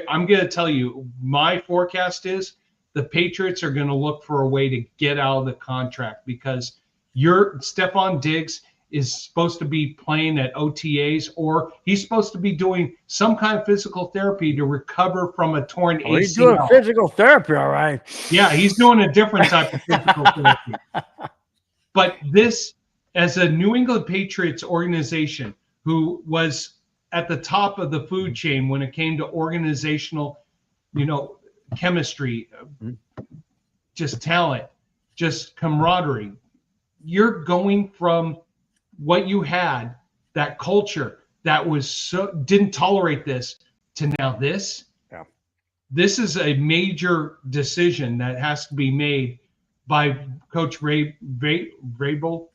I'm going to tell you, my forecast is the Patriots are going to look for a way to get out of the contract because Stephon Diggs is supposed to be playing at OTAs, or he's supposed to be doing some kind of physical therapy to recover from a torn ACL. He's doing physical therapy, all right. Yeah, he's doing a different type of physical therapy. But this, as a New England Patriots organization who was at the top of the food chain when it came to organizational, chemistry, just talent, just camaraderie, you're going from what you had, that culture that was didn't tolerate this, to now this. Yeah. This is a major decision that has to be made by Coach Vrabel.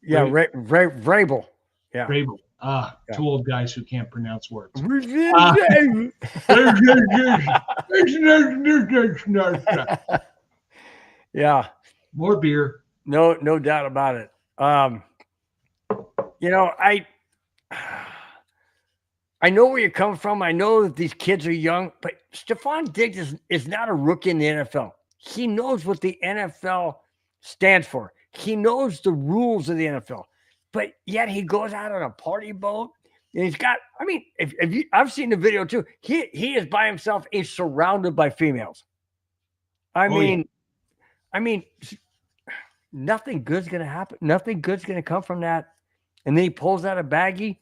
Yeah, Vrabel. Yeah. Vrabel. Yeah. Two old guys who can't pronounce words. Yeah. More beer. No doubt about it. You know, I know where you're coming from. I know that these kids are young, but Stephon Diggs is not a rookie in the NFL. He knows what the NFL stands for. He knows the rules of the NFL, but yet he goes out on a party boat and he's got, I mean, I've seen the video too. He is by himself. He's surrounded by females. I mean, nothing good's going to happen. Nothing good's going to come from that. And then he pulls out a baggie.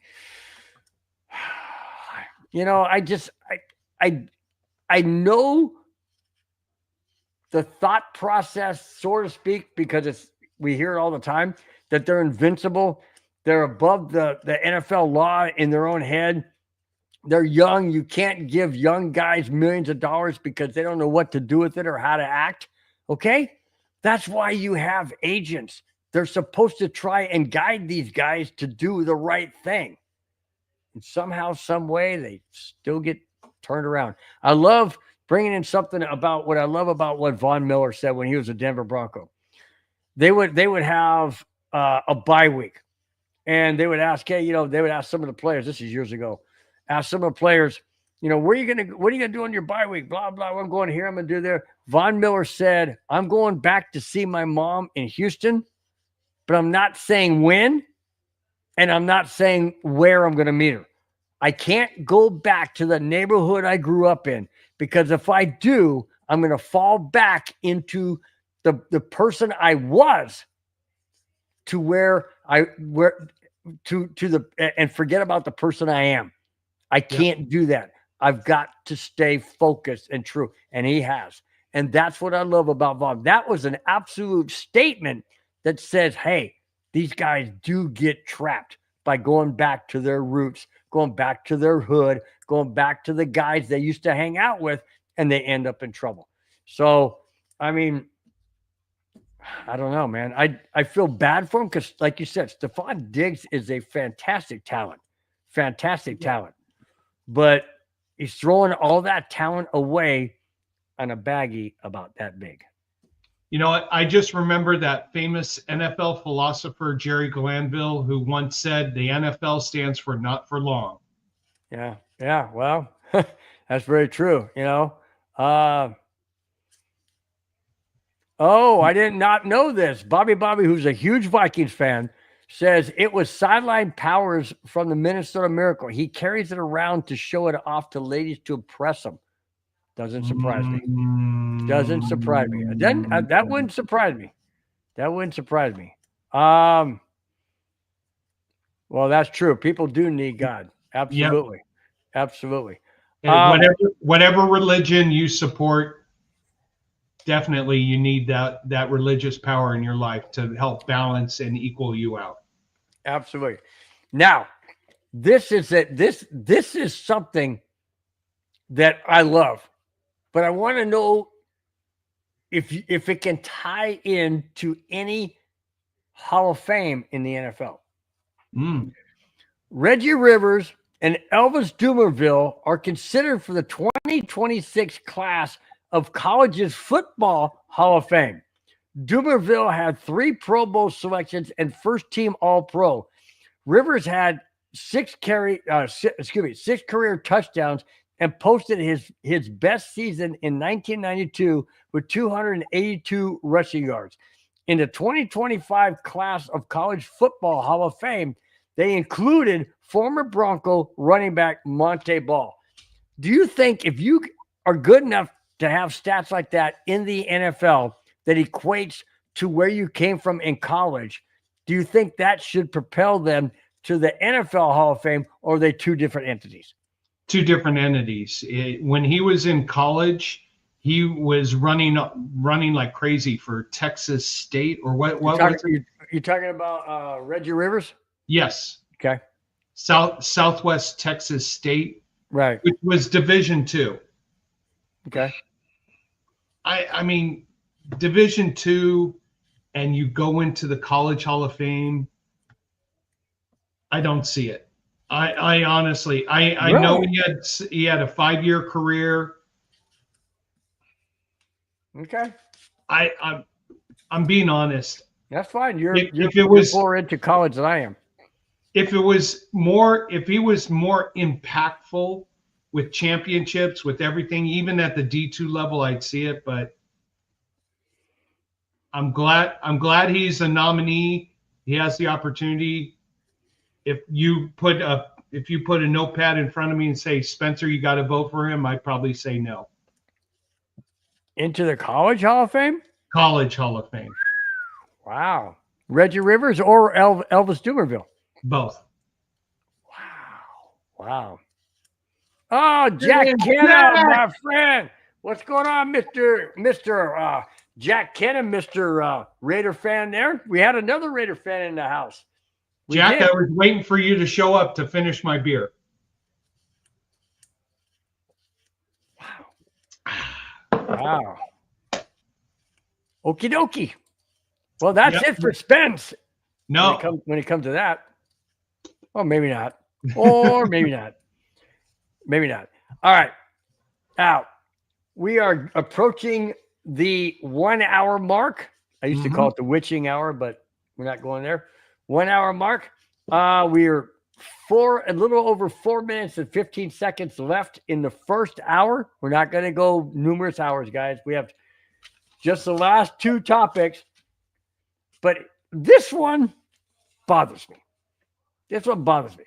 You know, I know the thought process, so to speak, because we hear it all the time, that they're invincible. They're above the NFL law in their own head. They're young. You can't give young guys millions of dollars because they don't know what to do with it or how to act. Okay? That's why you have agents. They're supposed to try and guide these guys to do the right thing. And somehow, some way, they still get turned around. I love bringing in something about what I love about what Von Miller said when he was a Denver Bronco. They would have a bye week, and they would ask, hey, they would ask some of the players. This is years ago. Ask some of the players, what are you gonna do on your bye week? Blah blah. I'm going here. I'm gonna do there. Von Miller said, I'm going back to see my mom in Houston, but I'm not saying when. And I'm not saying where I'm going to meet her. I can't go back to the neighborhood I grew up in, because if I do, I'm going to fall back into the person I was and forget about the person I am. I can't do that. I've got to stay focused and true. And he has. And that's what I love about Von. That was an absolute statement that says, hey, these guys do get trapped by going back to their roots, going back to their hood, going back to the guys they used to hang out with, and they end up in trouble. So, I mean, I don't know, man. I feel bad for him because, like you said, Stephon Diggs is a fantastic talent. But he's throwing all that talent away on a baggie about that big. You know what? I just remember that famous NFL philosopher, Jerry Glanville, who once said the NFL stands for not for long. Yeah. Well, that's very true. I did not know this. Bobby, who's a huge Vikings fan, says it was sideline powers from the Minnesota Miracle. He carries it around to show it off to ladies to impress them. Doesn't surprise me. Doesn't surprise me. That wouldn't surprise me. Well, that's true. People do need God. Absolutely. Yep. Absolutely. And whatever religion you support, definitely you need that religious power in your life to help balance and equal you out. Absolutely. Now, this is something that I love. But I want to know if it can tie in to any Hall of Fame in the NFL. Reggie Rivers and Elvis Dumervil are considered for the 2026 class of college's football Hall of Fame. Dumervil had 3 Pro Bowl selections and first-team All-Pro. Rivers had 6 career touchdowns and posted his best season in 1992 with 282 rushing yards. In the 2025 class of College Football Hall of Fame, they included former Bronco running back Monte Ball. Do you think if you are good enough to have stats like that in the NFL that equates to where you came from in college, do you think that should propel them to the NFL Hall of Fame, or are they two different entities? Two different entities. When he was in college, he was running like crazy for Texas State, or what? You're talking about Reggie Rivers? Yes. Okay. Southwest Texas State, right? Which was Division II. Okay. I mean, Division II and you go into the College Hall of Fame, I don't see it. I honestly, I Really? know he had a 5-year career. Okay. I'm being honest. That's fine. You're If it was more into college than I am. if he was more impactful with championships, with everything, even at the D2 level, I'd see it. But I'm glad he's a nominee. He has the opportunity. If you put a notepad in front of me and say, Spencer, you got to vote for him, I'd probably say no. Into the College Hall of Fame? College Hall of Fame. Wow. Reggie Rivers or Elvis Dumervil? Both. Wow. Oh, Jack Kenna, my friend. What's going on, Mr. Jack Kenna, Mr. Raider fan there? We had another Raider fan in the house. Jack, I was waiting for you to show up to finish my beer. Wow. Okie dokie. Well, that's it for Spence. No. When it comes to that. Oh, maybe not. Or maybe not. Maybe not. All right. Now, we are approaching the 1 hour mark. I used to call it the witching hour, but we're not going there. 1 hour mark. We're a little over 4 minutes and 15 seconds left in the first hour. We're not going to go numerous hours, guys. We have just the last 2 topics. But this one bothers me. This one bothers me.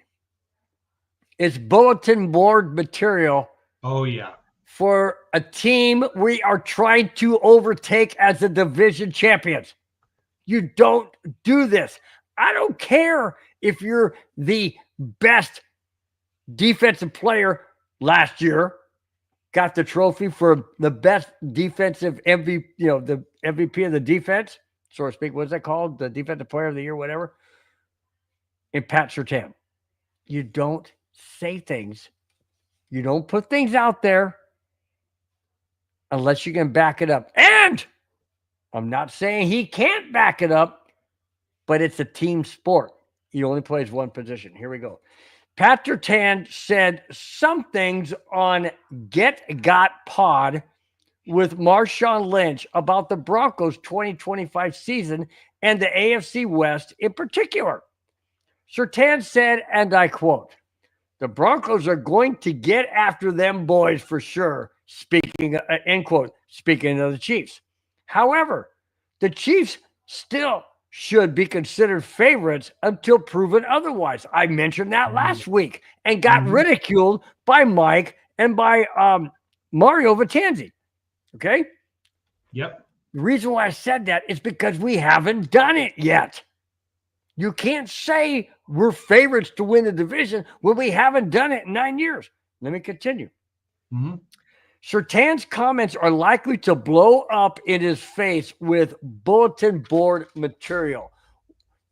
It's bulletin board material. Oh, yeah. For a team we are trying to overtake as the division champions. You don't do this. I don't care if you're the best defensive player last year, got the trophy for the best defensive MVP, the MVP of the defense, so to speak. What's that called? The defensive player of the year, whatever. In Pat Surtain. You don't say things. You don't put things out there unless you can back it up. And I'm not saying he can't back it up, but it's a team sport. He only plays one position. Here we go. Pat Surtain said some things on Get Got Pod with Marshawn Lynch about the Broncos 2025 season and the AFC West in particular. Surtain said, and I quote, "The Broncos are going to get after them boys for sure," speaking, end quote, speaking of the Chiefs. However, the Chiefs still should be considered favorites until proven otherwise. I mentioned that last week and got ridiculed by Mike and by Mario Vitanzi. Okay? Yep. The reason why I said that is because we haven't done it yet. You can't say we're favorites to win the division when we haven't done it in 9 years. Let me continue. Surtain's comments are likely to blow up in his face with bulletin board material.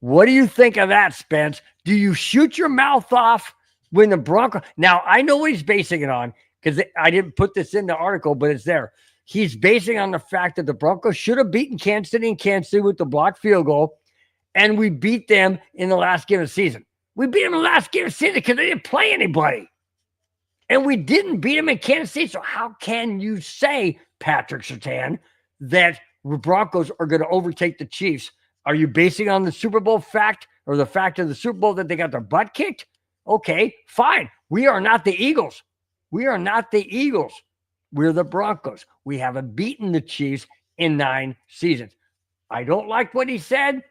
What do you think of that, Spence? Do you shoot your mouth off when the Broncos... Now, I know what he's basing it on because I didn't put this in the article, but it's there. He's basing on the fact that the Broncos should have beaten Kansas City and Kansas City with the blocked field goal, and we beat them in the last game of the season. We beat them in the last game of the season because they didn't play anybody. And we didn't beat them in Kansas City. So how can you say, Patrick Surtain, that the Broncos are going to overtake the Chiefs? Are you basing on the Super Bowl fact or the fact of the Super Bowl that they got their butt kicked? Okay, fine. We are not the Eagles. We are not the Eagles. We're the Broncos. We haven't beaten the Chiefs in 9 seasons. I don't like what he said.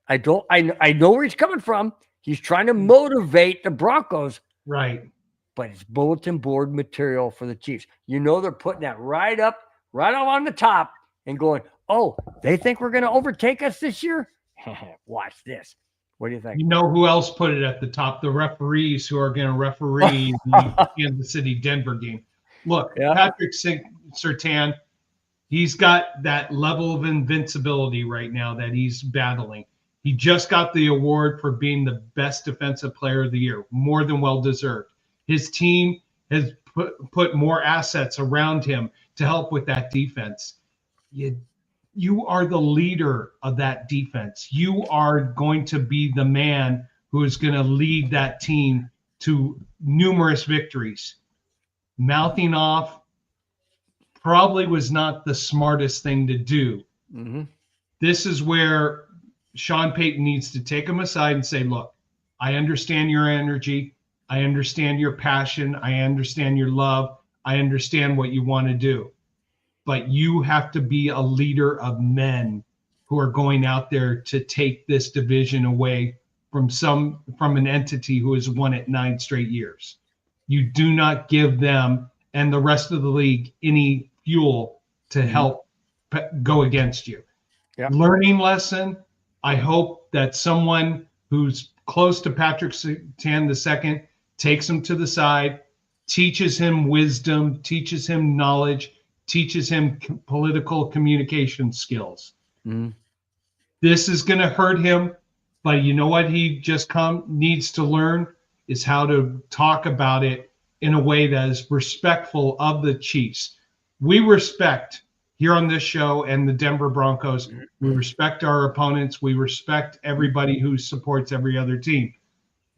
I know where he's coming from. He's trying to motivate the Broncos. Right. But it's bulletin board material for the Chiefs. You know they're putting that right up on the top and going, oh, they think we're going to overtake us this year? Watch this. What do you think? You know who else put it at the top? The referees who are going to referee the Kansas City-Denver game. Look, Patrick Surtain, he's got that level of invincibility right now that he's battling. He just got the award for being the best defensive player of the year, more than well-deserved. His team has put more assets around him to help with that defense. You you are the leader of that defense. You are going to be the man who is going to lead that team to numerous victories. Mouthing off probably was not the smartest thing to do. Mm-hmm. This is where Sean Payton needs to take him aside and say, look, I understand your energy. I understand your passion. I understand your love. I understand what you want to do. But you have to be a leader of men who are going out there to take this division away from an entity who has won it 9 straight years. You do not give them and the rest of the league any fuel to help go against you. Yep. Learning lesson. I hope that someone who's close to Patrick Surtain II takes him to the side, teaches him wisdom, teaches him knowledge, teaches him political communication skills. Mm-hmm. This is going to hurt him, but you know what he just needs to learn is how to talk about it in a way that is respectful of the Chiefs. We respect here on this show and the Denver Broncos. We respect our opponents. We respect everybody who supports every other team.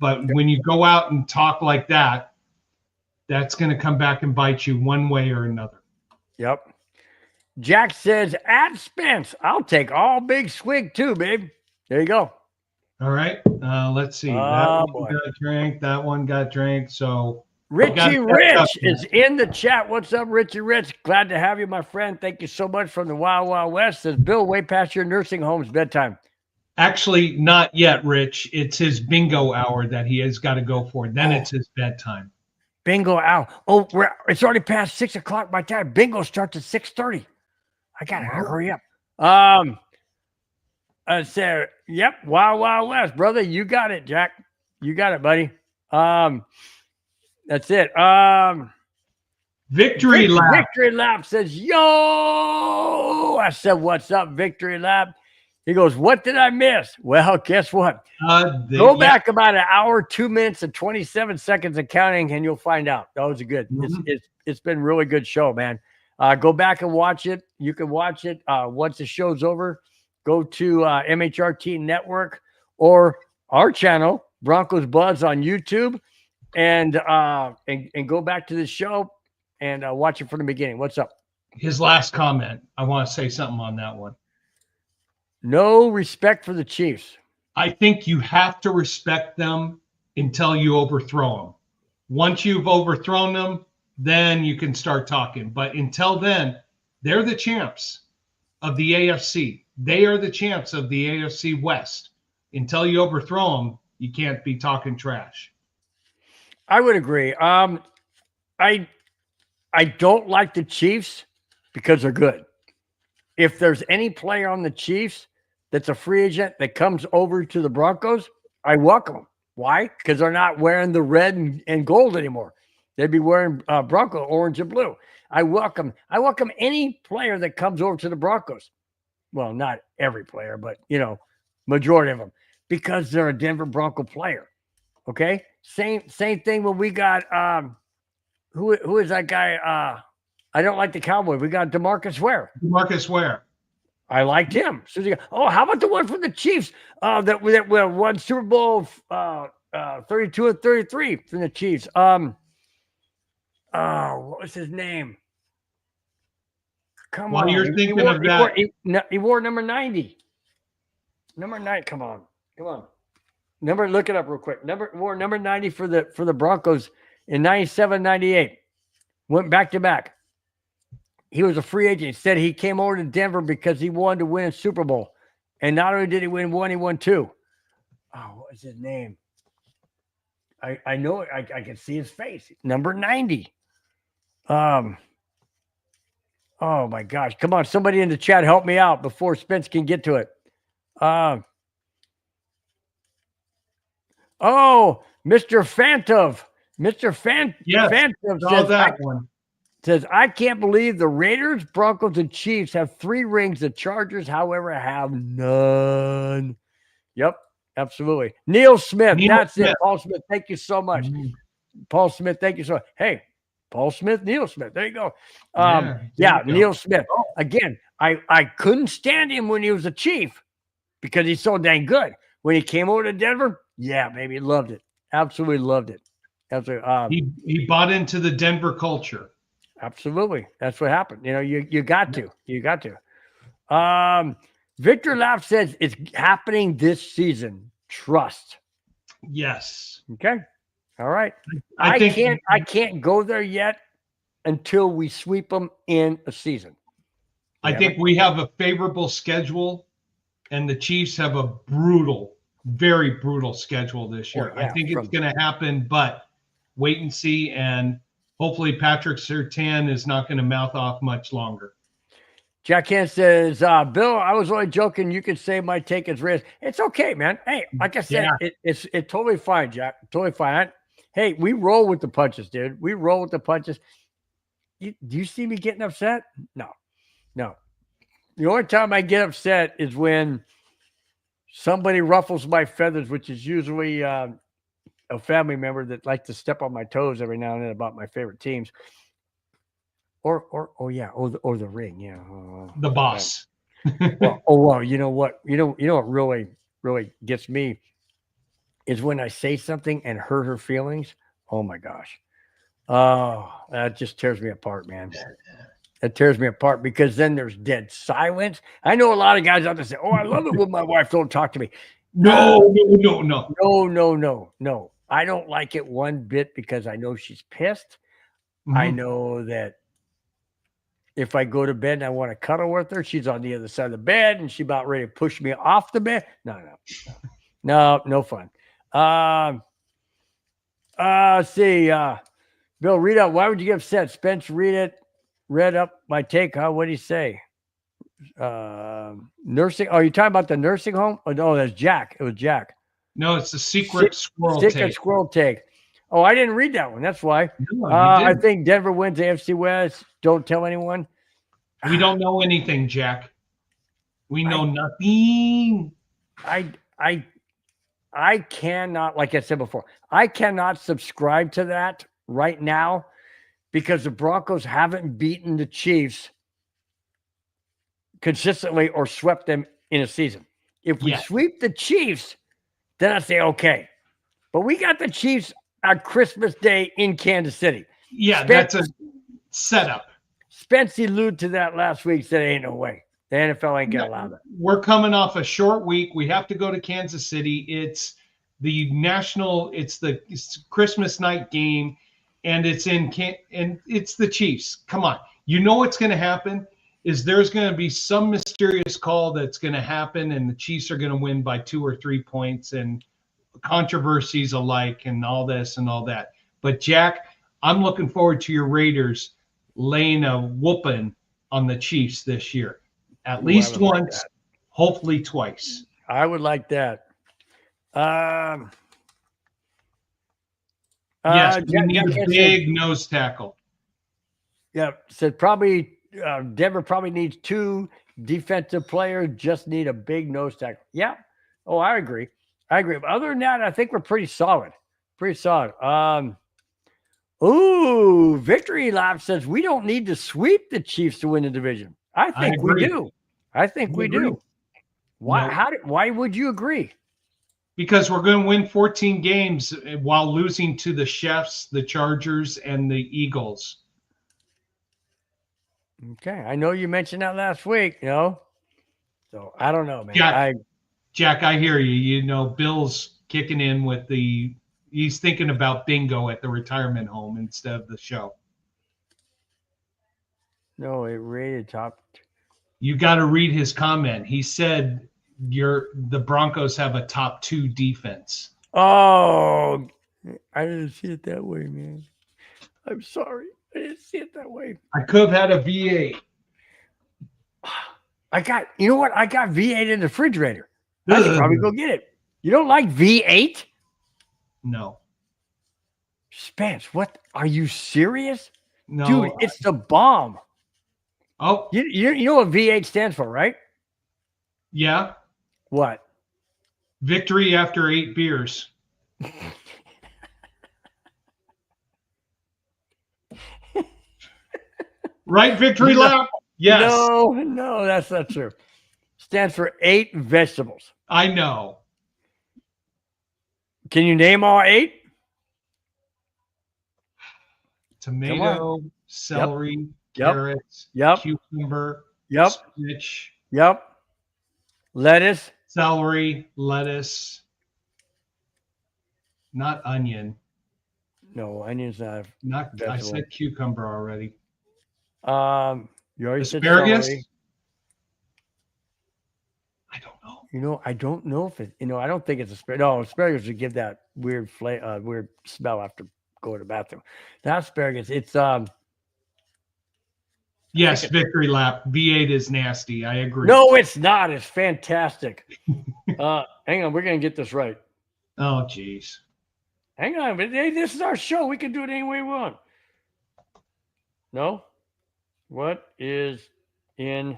But when you go out and talk like that, that's going to come back and bite you one way or another. Yep. Jack says, at Spence, I'll take all big swig too, babe. There you go. All right. Let's see. Oh, that one got drank. That one got drank. So Richie Rich is in the chat. What's up, Richie Rich? Glad to have you, my friend. Thank you so much from the Wild Wild West. Says Bill, way past your nursing home's bedtime. Actually, not yet, Rich. It's his bingo hour that he has got to go for. Then it's his bedtime. Bingo hour. Oh, it's already past 6 o'clock my time. Bingo starts at 6:30. I gotta hurry up. I said, yep, Wild Wild West, brother. You got it, Jack. You got it, buddy. That's it. Victory Lap. Victory Lap says, yo. I said, what's up, Victory Lap? He goes, what did I miss? Well, guess what? Go back about an hour, 2 minutes, and 27 seconds of counting, and you'll find out. Those are good. Mm-hmm. It's been a really good show, man. Go back and watch it. You can watch it once the show's over. Go to MHRT Network or our channel, Broncos Buzz on YouTube, and go back to the show and watch it from the beginning. What's up? His last comment. I want to say something on that one. No respect for the Chiefs. I think you have to respect them until you overthrow them. Once you've overthrown them, then you can start talking. But until then, they're the champs of the AFC. They are the champs of the AFC West. Until you overthrow them, you can't be talking trash. I would agree. I don't like the Chiefs because they're good. If there's any player on the Chiefs that's a free agent that comes over to the Broncos, I welcome them. Why? Because they're not wearing the red and gold anymore. They'd be wearing Bronco orange and blue. I welcome any player that comes over to the Broncos. Well, not every player, but majority of them, because they're a Denver Bronco player. Okay, same thing when we got who is that guy? I don't like the Cowboy. We got DeMarcus Ware. DeMarcus Ware. I liked him. So how about the one from the Chiefs that won Super Bowl 32 and 33 from the Chiefs? What was his name? Come on. You're thinking of that. He wore number 90. Number 9. Come on. Look it up real quick. Wore number 90 for the Broncos in 97, 98. Went back to back. He was a free agent. He said he came over to Denver because he wanted to win a Super Bowl. And not only did he win one, he won 2. Oh, what was his name? I know it. I can see his face. Number 90. Oh my gosh. Come on. Somebody in the chat help me out before Spence can get to it. Mr. Fantov. Mr. Fantov says, that one. Says, I can't believe the Raiders, Broncos, and Chiefs have 3 rings. The Chargers, however, have none. Yep, absolutely. Neil Smith. That's it. Paul Smith, thank you so much. Mm-hmm. Paul Smith, thank you so much. Hey, Paul Smith, Neil Smith. There you go. Neil Smith. Again, I couldn't stand him when he was a Chief because he's so dang good. When he came over to Denver, yeah, baby, loved it. Absolutely loved it. Absolutely. He bought into the Denver culture. Absolutely. That's what happened. You know, you got to. You got to. Victor Laugh says it's happening this season. Trust. Yes. Okay. All right. I think I can't go there yet until we sweep them in a season. I think we have a favorable schedule, and the Chiefs have a brutal, very brutal schedule this year. I think it's going to happen, but wait and see. And hopefully Patrick Surtain is not going to mouth off much longer. Jack Hand says, Bill, I was only joking. You could say my take is risk. It's okay, man. Hey, like I said, it's totally fine, Jack. Totally fine. Hey, we roll with the punches, dude. We roll with the punches. Do you see me getting upset? No. The only time I get upset is when somebody ruffles my feathers, which is usually a family member that likes to step on my toes every now and then about my favorite teams. Or the ring, yeah. The boss. Well, you know what? You know what really gets me is when I say something and hurt her feelings. Oh my gosh. Oh, that just tears me apart, man. It tears me apart because then there's dead silence. I know a lot of guys out there say, "Oh, I love it when my wife don't talk to me." No. I don't like it one bit because I know she's pissed. Mm-hmm. I know that if I go to bed and I want to cuddle with her, she's on the other side of the bed and she's about ready to push me off the bed. No fun. Let's see. Bill, read out. Why would you get upset? Spence, read up my take. What do you say? Nursing. Oh, you talking about the nursing home? Oh, no, that's Jack. It was Jack. No, it's the secret squirrel take. Oh, I didn't read that one. That's why. No, I think Denver wins AFC West. Don't tell anyone. We don't know anything, Jack. We know nothing. I cannot, like I said before, I cannot subscribe to that right now because the Broncos haven't beaten the Chiefs consistently or swept them in a season. If we sweep the Chiefs, then I say, okay. But we got the Chiefs on Christmas Day in Kansas City. Yeah, that's a setup. Spence alluded to that last week, said ain't no way. The NFL ain't going to allow that. We're coming off a short week. We have to go to Kansas City. It's the Christmas night game, and it's the Chiefs. Come on. You know what's going to happen is there's going to be some mysterious call that's going to happen, and the Chiefs are going to win by 2 or 3 points, and controversies alike and all this and all that. But, Jack, I'm looking forward to your Raiders laying a whooping on the Chiefs this year. At least once, hopefully twice. I would like that. Yes, we need a big nose tackle. Yeah, said probably Denver probably needs 2 defensive players, just need a big nose tackle. Yeah. Oh, I agree. But other than that, I think we're pretty solid. Victory Lab says we don't need to sweep the Chiefs to win the division. I think we do. Why? No. Why would you agree? Because we're going to win 14 games while losing to the Chefs, the Chargers, and the Eagles. Okay, I know you mentioned that last week. So I don't know, man. Jack, I hear you. You know, Bill's kicking in with he's thinking about bingo at the retirement home instead of the show. No, it rated top. You got to read his comment. He said the Broncos have a top 2 defense. Oh, I didn't see it that way, man. I'm sorry. I didn't see it that way. I could have had a V8. You know what? I got V8 in the refrigerator. I should probably go get it. You don't like V8? No. Spence, what? Are you serious? No. Dude, it's the bomb. Oh. You know what V8 stands for, right? Yeah. What? Victory after 8 beers. Right, Victory Lap? Yes, No, that's not true. Stands for 8 vegetables. I know. Can you name all 8? Tomato, celery, Yep. carrots, Yep. cucumber, Yep. spinach, Yep. Lettuce. celery, lettuce, not onion. No, onions not. Not I Vegetable. said cucumber already. You already said Asparagus? celery. I don't know. I don't know if it. I don't think it's asparagus. No, asparagus would give that weird weird smell after going to the bathroom. Not asparagus. It's Yes, victory lap. V8 is nasty. I agree. No, it's not. It's fantastic. Hang on, we're gonna get this right. Oh, geez. Hang on, but hey, this is our show. We can do it any way we want. No? What is in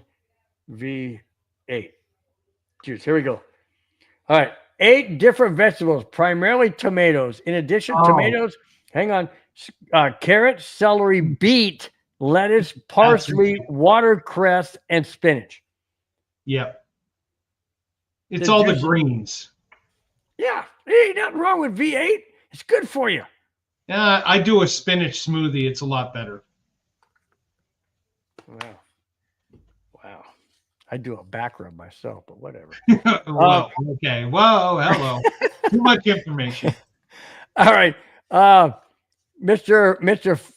V8? Cheers. Here we go. All right. 8 different vegetables, primarily tomatoes. In addition, tomatoes, hang on, carrot, celery, beet, lettuce, parsley, watercress, and spinach. Yep. It's all the greens. Yeah. Ain't nothing wrong with V8. It's good for you. I do a spinach smoothie. It's a lot better. Wow. I do a back rub myself, but whatever. Well, okay. Whoa, hello. Too much information. All right. Mr.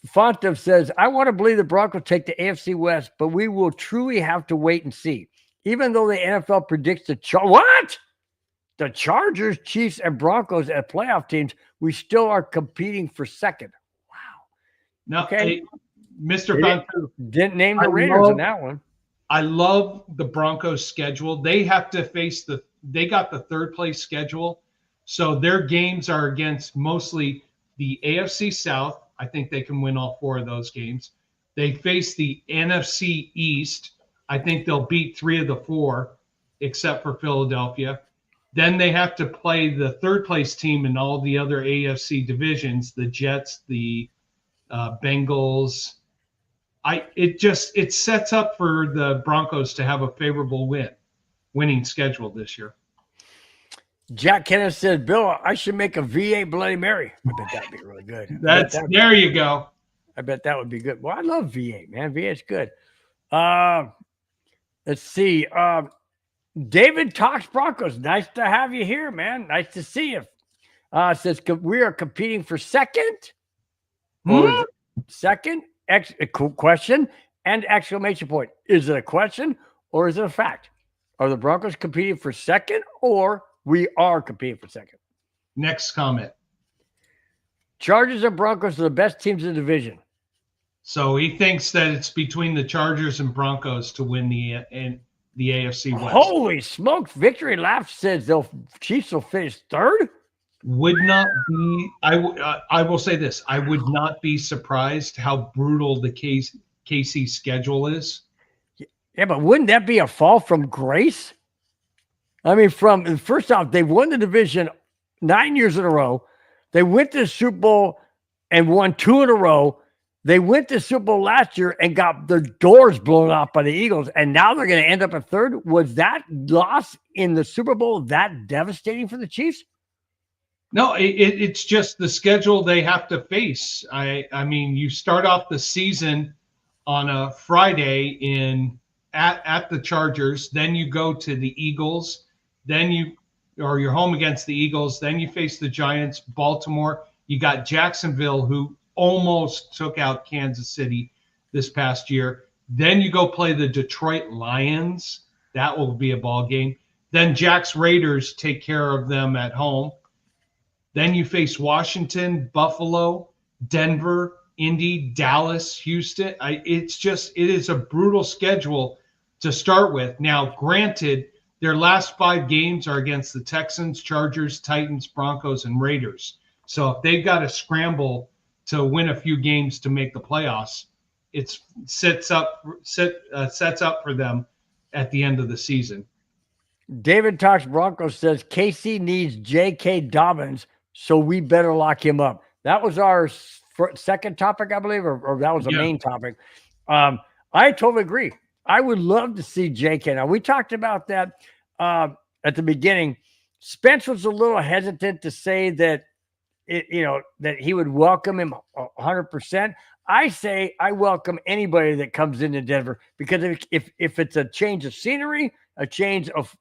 Fontev says, I want to believe the Broncos take the AFC West, but we will truly have to wait and see. Even though the NFL predicts the Chargers, Chiefs, and Broncos as playoff teams, we still are competing for second. Wow. No, okay. Mr. Fontev didn't name the Raiders in that one. I love the Broncos schedule. They have to face they got the 3rd place schedule. So their games are against mostly the AFC South. I think they can win all 4 of those games. They face the NFC East. I think they'll beat 3 of the 4, except for Philadelphia. Then they have to play the 3rd place team in all the other AFC divisions, the Jets, the Bengals. It sets up for the Broncos to have a favorable winning schedule this year. Jack Kenneth said, Bill, I should make a V8 Bloody Mary. I bet that'd be really good. There you go. I bet that would be good. Well, I love V8, man. V8's good. Let's see. David talks Broncos. Nice to have you here, man. Nice to see you. Says we are competing for second. Second? Question and exclamation point. Is it a question or is it a fact? Are the Broncos competing for second or we are competing for second? Next comment. Chargers and Broncos are the best teams in the division. So he thinks that it's between the Chargers and Broncos to win the AFC West. Holy smokes. Victory Lap says Chiefs will finish 3rd. Would not be. I will say this. I would not be surprised how brutal the KC schedule is. Yeah, but wouldn't that be a fall from grace? I mean, first off, they've won the division 9 years in a row. They went to the Super Bowl and won 2 in a row. They went to the Super Bowl last year and got their doors blown off by the Eagles, and now they're going to end up at 3rd. Was that loss in the Super Bowl that devastating for the Chiefs? No, it's just the schedule they have to face. I mean, you start off the season on a Friday at the Chargers, then you go to the Eagles, then you're home against the Eagles, then you face the Giants, Baltimore. You got Jacksonville, who almost took out Kansas City this past year. Then you go play the Detroit Lions. That will be a ball game. Then Jack's Raiders take care of them at home. Then you face Washington, Buffalo, Denver, Indy, Dallas, Houston. It is a brutal schedule to start with. Now, granted, their last 5 games are against the Texans, Chargers, Titans, Broncos, and Raiders. So if they've got to scramble to win a few games to make the playoffs, it sets up for them at the end of the season. David Talks Broncos says KC needs JK Dobbins, so we better lock him up. That was our second topic, I believe, or that was the main topic. I totally agree. I would love to see JK. Now, we talked about that at the beginning. Spence was a little hesitant to say that, that he would welcome him 100%. I say I welcome anybody that comes into Denver, because if it's a change of scenery, a change of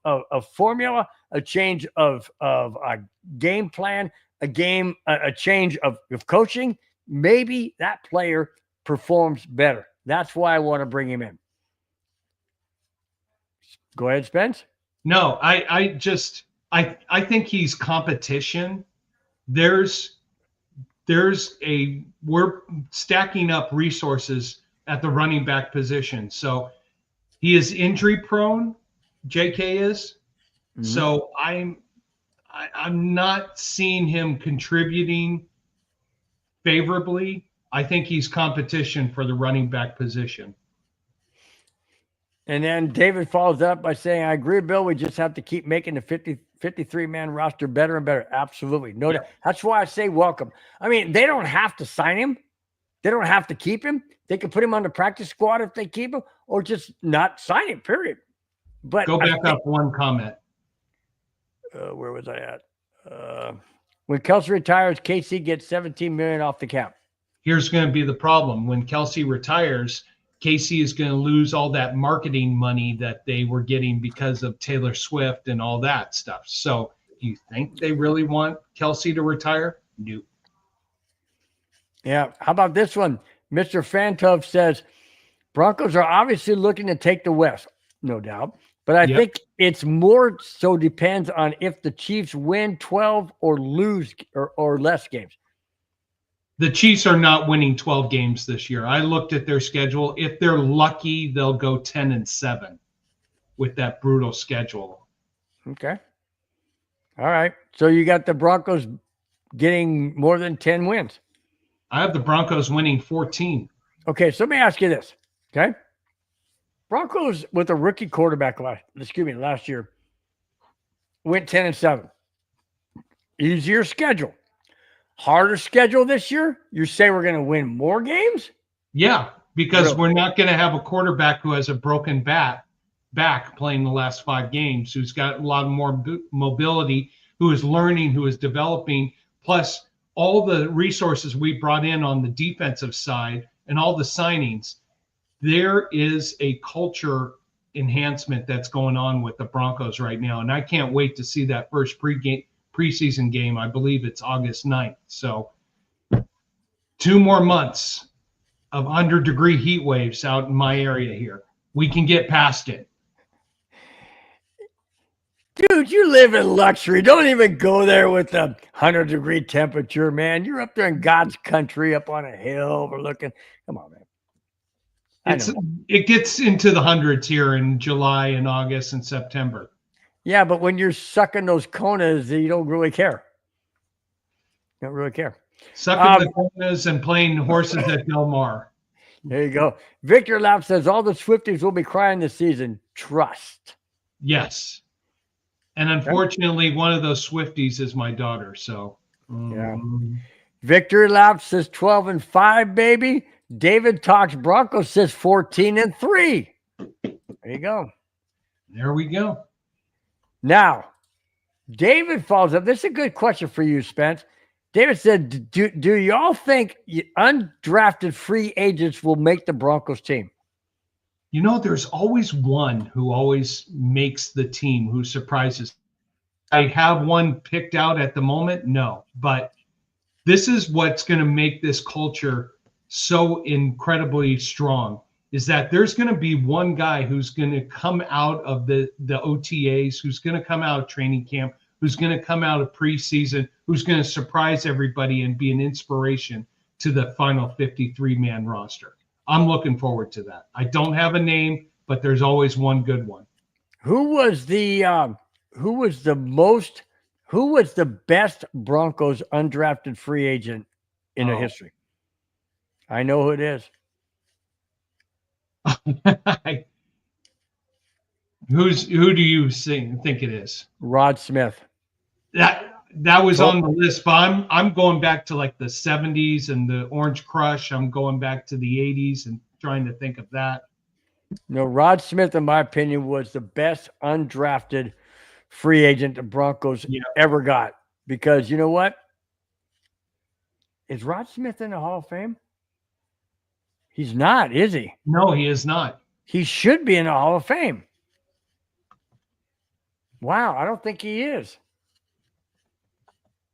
formula, a change of a game plan, a change of coaching, maybe that player performs better. That's why I want to bring him in. Go ahead, Spence. No, I think he's competition. We're stacking up resources at the running back position. So he is injury prone, JK is. Mm-hmm. So I'm not seeing him contributing favorably. I think he's competition for the running back position. And then David follows up by saying, I agree, Bill. We just have to keep making the 53-man roster better and better. Absolutely. No doubt. That's why I say welcome. I mean, they don't have to sign him. They don't have to keep him. They can put him on the practice squad if they keep him, or just not sign him, period. But go back up one comment. Where was I at? When Kelsey retires, KC gets $17 million off the cap. Here's going to be the problem. When Kelsey retires, KC is going to lose all that marketing money that they were getting because of Taylor Swift and all that stuff. So do you think they really want Kelsey to retire? No. Yeah. How about this one? Mr. Fantov says, Broncos are obviously looking to take the West, no doubt. But I think it's more so depends on if the Chiefs win 12 or lose or less games. The Chiefs are not winning 12 games this year. I looked at their schedule. If they're lucky, they'll go 10-7 with that brutal schedule. Okay. All right. So you got the Broncos getting more than 10 wins. I have the Broncos winning 14. Okay. So let me ask you this. Okay. Broncos with a rookie quarterback last year went 10-7. Easier schedule. Harder schedule this year? You say we're going to win more games? Yeah, because we're not going to have a quarterback who has a broken back playing the last 5 games, who's got a lot more mobility, who is learning, who is developing, plus all the resources we brought in on the defensive side and all the signings. There is a culture enhancement that's going on with the Broncos right now, and I can't wait to see that first preseason game. I believe it's August 9th. So 2 more months of 100-degree heat waves out in my area here. We can get past it. Dude, you live in luxury. Don't even go there with the 100-degree temperature, man. You're up there in God's country, up on a hill overlooking. Come on, man. It gets into the hundreds here in July and August and September. Yeah, but when you're sucking those KONAs, you don't really care. You don't really care. Sucking the KONAs and playing horses at Del Mar. There you go. Victor Lapp says all the Swifties will be crying this season. Trust. Yes. And unfortunately, one of those Swifties is my daughter. So yeah. Victor Lapp says 12-5, baby. David Talks Broncos says 14-3. There you go. There we go. Now, David follows up. This is a good question for you, Spence. David said, do y'all think undrafted free agents will make the Broncos team? You know, there's always one who always makes the team, who surprises. I have one picked out at the moment? No. But this is what's going to make this culture so incredibly strong, is that there's going to be one guy who's going to come out of the OTAs, who's going to come out of training camp, who's going to come out of preseason, who's going to surprise everybody and be an inspiration to the final 53-man roster. I'm looking forward to that. I don't have a name, but there's always one good one. Who was the best Broncos undrafted free agent in the history? I know who it is. Who do you think it is? Rod Smith. That was on the list, but I'm going back to like the 70s and the Orange Crush. I'm going back to the 80s and trying to think of that. No, Rod Smith, in my opinion, was the best undrafted free agent the Broncos ever got. Because you know what? Is Rod Smith in the Hall of Fame? He's not, is he? No, he is not. He should be in the Hall of Fame. Wow, I don't think he is.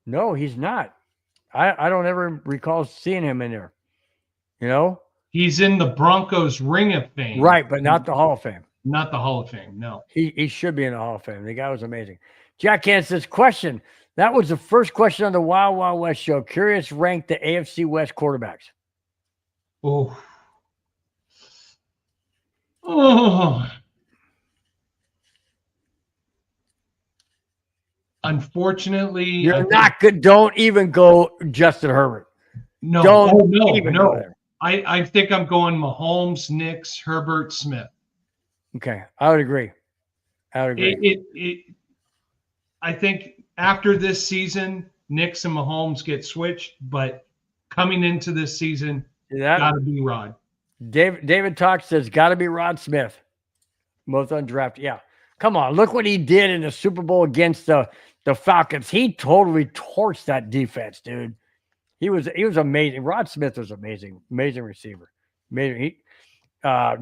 No, he's not. I don't ever recall seeing him in there. You know? He's in the Broncos Ring of Fame. Right, but not the Hall of Fame. Not the Hall of Fame, no. He should be in the Hall of Fame. The guy was amazing. Jack Hand says, question. That was the first question on the Wild Wild West show. Curious, rank the AFC West quarterbacks. Oh. Oh. Unfortunately, you're not good. Don't even go Justin Herbert. No, don't even go there. I think I'm going Mahomes, Knicks, Herbert, Smith. Okay, I would agree. I think after this season, Knicks and Mahomes get switched, but coming into this season, gotta be Rod. David Talk says gotta be Rod Smith. Both undrafted. Yeah. Come on, look what he did in the Super Bowl against the Falcons. He totally torched that defense, dude. He was amazing. Rod Smith was amazing receiver. Amazing.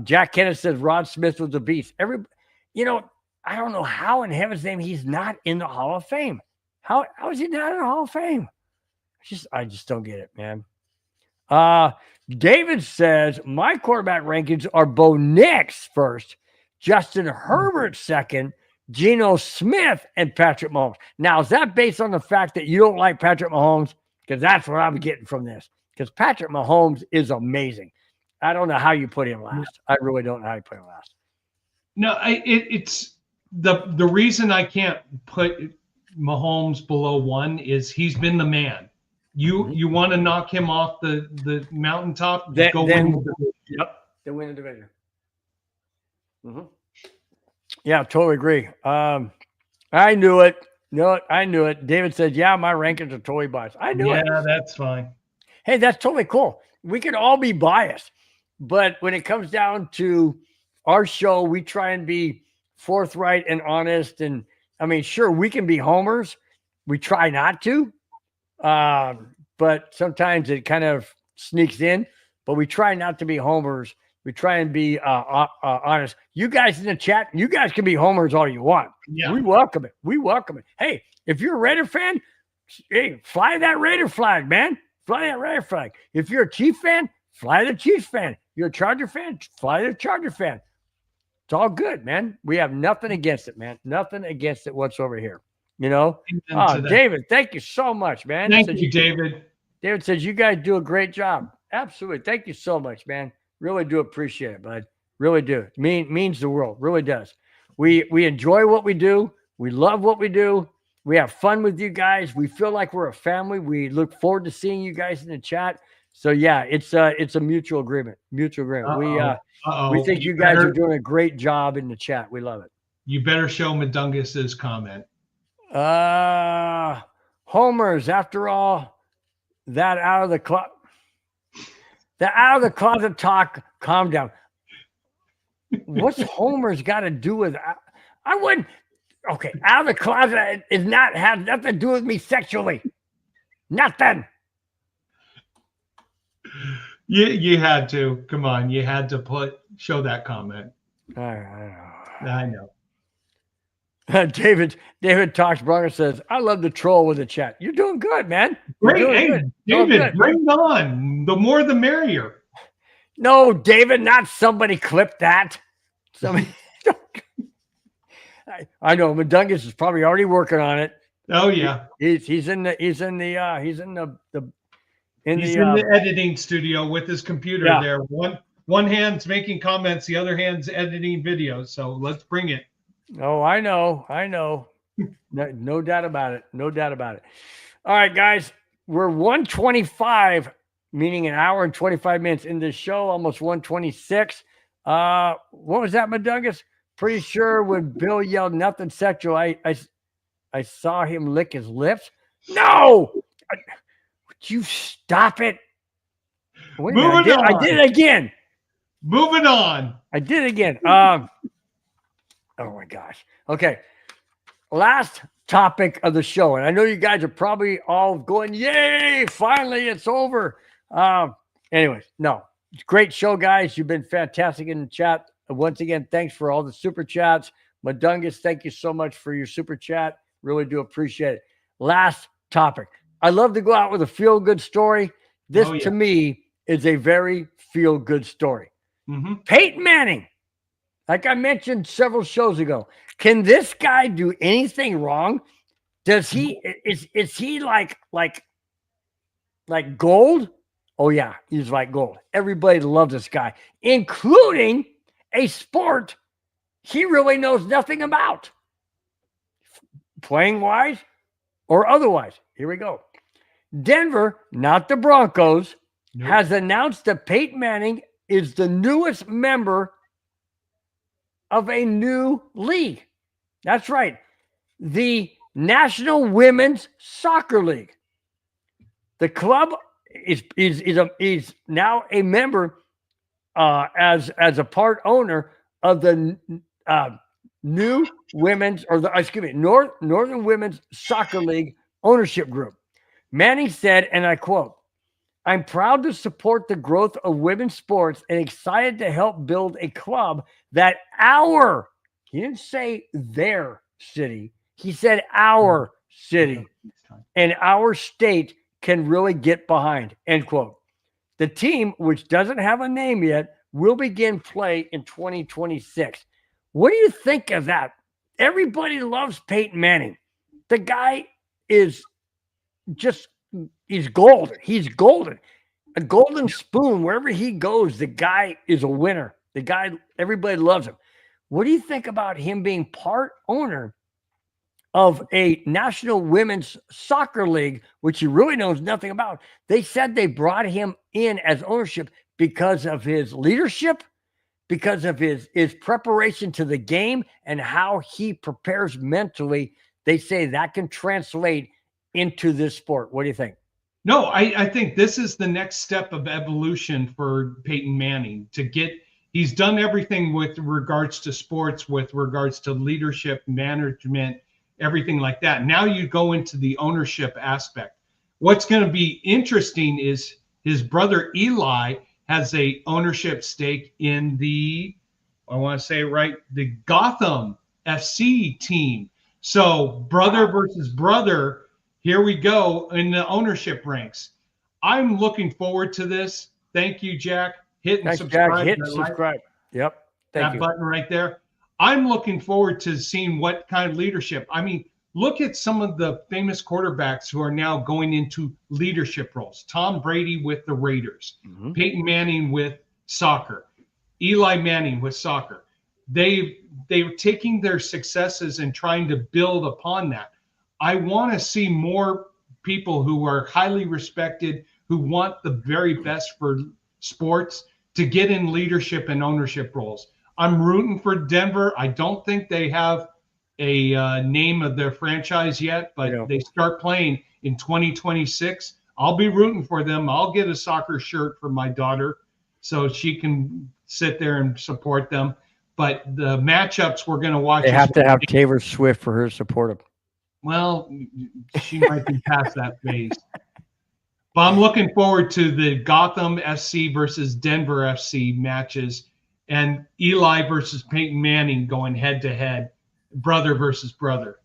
Jack Kenneth says Rod Smith was a beast. I don't know how in heaven's name he's not in the Hall of Fame. How is he not in the Hall of Fame? I just don't get it, man. David says my quarterback rankings are Bo Nix first, Justin Herbert second, Geno Smith, and Patrick Mahomes. Now, is that based on the fact that you don't like Patrick Mahomes? Because that's what I'm getting from this. Because Patrick Mahomes is amazing. I don't know how you put him last. I really don't know how you put him last. No, it's the reason I can't put Mahomes below 1 is he's been the man. You want to knock him off the mountaintop? Win the division. Yep, they win the division. Mm-hmm. Yeah, totally agree. I knew it. No, I knew it. David said, yeah, my rankings are totally biased. I knew it. Yeah, that's fine. Hey, that's totally cool. We can all be biased. But when it comes down to our show, we try and be forthright and honest. And I mean, sure, we can be homers. We try not to. But sometimes it kind of sneaks in. But we try not to be homers. We try and be honest. You guys in the chat, you guys can be homers all you want. Yeah. We welcome it. We welcome it. Hey, if you're a Raider fan, hey, fly that Raider flag, man. Fly that Raider flag. If you're a Chief fan, fly the Chiefs fan. You're a Charger fan, fly the Charger fan. It's all good, man. We have nothing against it, man. Nothing against it whatsoever here. You know? David, thank you so much, man. Thank you, David. David says, you guys do a great job. Absolutely. Thank you so much, man. Really do appreciate it, bud. Really do. It means the world. Really does. We enjoy what we do. We love what we do. We have fun with you guys. We feel like we're a family. We look forward to seeing you guys in the chat. So yeah, it's a mutual agreement. Mutual agreement. We think you guys are doing a great job in the chat. We love it. You better show Madungus's comment. Homers, after all, that out of the closet talk, calm down. What's Homer's got to do with I wouldn't okay, out of the closet has nothing to do with me sexually. Nothing. You had to. Come on, you had to show that comment. I know. David Talks Bronco says, I love the troll with the chat. You're doing good, man. Great. Hey, David, bring it on. The more the merrier. No, David, not somebody clip that. Somebody I know Madungus is probably already working on it. Oh yeah. He's in the editing studio with his computer there. One hand's making comments, the other hand's editing videos. So let's bring it. Oh, I know. No doubt about it. No doubt about it. All right, guys, we're 125, meaning an hour and 25 minutes in this show, almost 126. What was that, Madungus? Pretty sure when Bill yelled nothing sexual, I saw him lick his lips. No! Would you stop it? I did it again. Moving on. I did it again. Oh my gosh. Okay. Last topic of the show. And I know you guys are probably all going, yay, finally it's over. Anyways, no. It's a great show, guys. You've been fantastic in the chat. Once again, thanks for all the super chats. Madungus, thank you so much for your super chat. Really do appreciate it. Last topic. I love to go out with a feel-good story. This, to me, is a very feel-good story. Peyton Manning, like I mentioned several shows ago, can this guy do anything wrong? Does he is he like gold? Oh yeah, he's like gold. Everybody loves this guy, including a sport he really knows nothing about, playing wise or otherwise. Here we go. Denver, not the Broncos, has announced that Peyton Manning is the newest member of a new league. That's right. The National Women's Soccer League. The club is now a member as a part owner of the new women's, or the, excuse me, Northern Women's Soccer League ownership group. Manning said, and I quote, "I'm proud to support the growth of women's sports and excited to help build a club that our," he didn't say their city, he said our city and our state can really get behind, end quote. The team, which doesn't have a name yet, will begin play in 2026. What do you think of that? Everybody loves Peyton Manning. The guy is just, he's golden. He's golden. A golden spoon. Wherever he goes, the guy is a winner. The guy, everybody loves him. What do you think about him being part owner of a National Women's Soccer League, which he really knows nothing about? They said they brought him in as ownership because of his leadership, because of his preparation to the game and how he prepares mentally. They say that can translate into this sport. What do you think? No, I think this is the next step of evolution for Peyton Manning to get, he's done everything with regards to sports, with regards to leadership, management, everything like that. Now you go into the ownership aspect. What's going to be interesting is his brother Eli has a ownership stake in the, I want to say it right, the Gotham FC team. So brother versus brother, here we go in the ownership ranks. I'm looking forward to this. Thank you, Jack. Hit and subscribe. Jack. Hit and subscribe. Yep. Thank you. That button right there. I'm looking forward to seeing what kind of leadership. I mean, look at some of the famous quarterbacks who are now going into leadership roles. Tom Brady with the Raiders, Peyton Manning with soccer, Eli Manning with soccer. They're taking their successes and trying to build upon that. I want to see more people who are highly respected, who want the very best for sports, to get in leadership and ownership roles. I'm rooting for Denver. I don't think they have a name of their franchise yet, but they start playing in 2026. I'll be rooting for them. I'll get a soccer shirt for my daughter so she can sit there and support them. But the matchups we're going to watch. They have to have Taylor Swift for her to support them. Well, she might be past that phase. But I'm looking forward to the Gotham FC versus Denver FC matches, and Eli versus Peyton Manning going head to head, brother versus brother.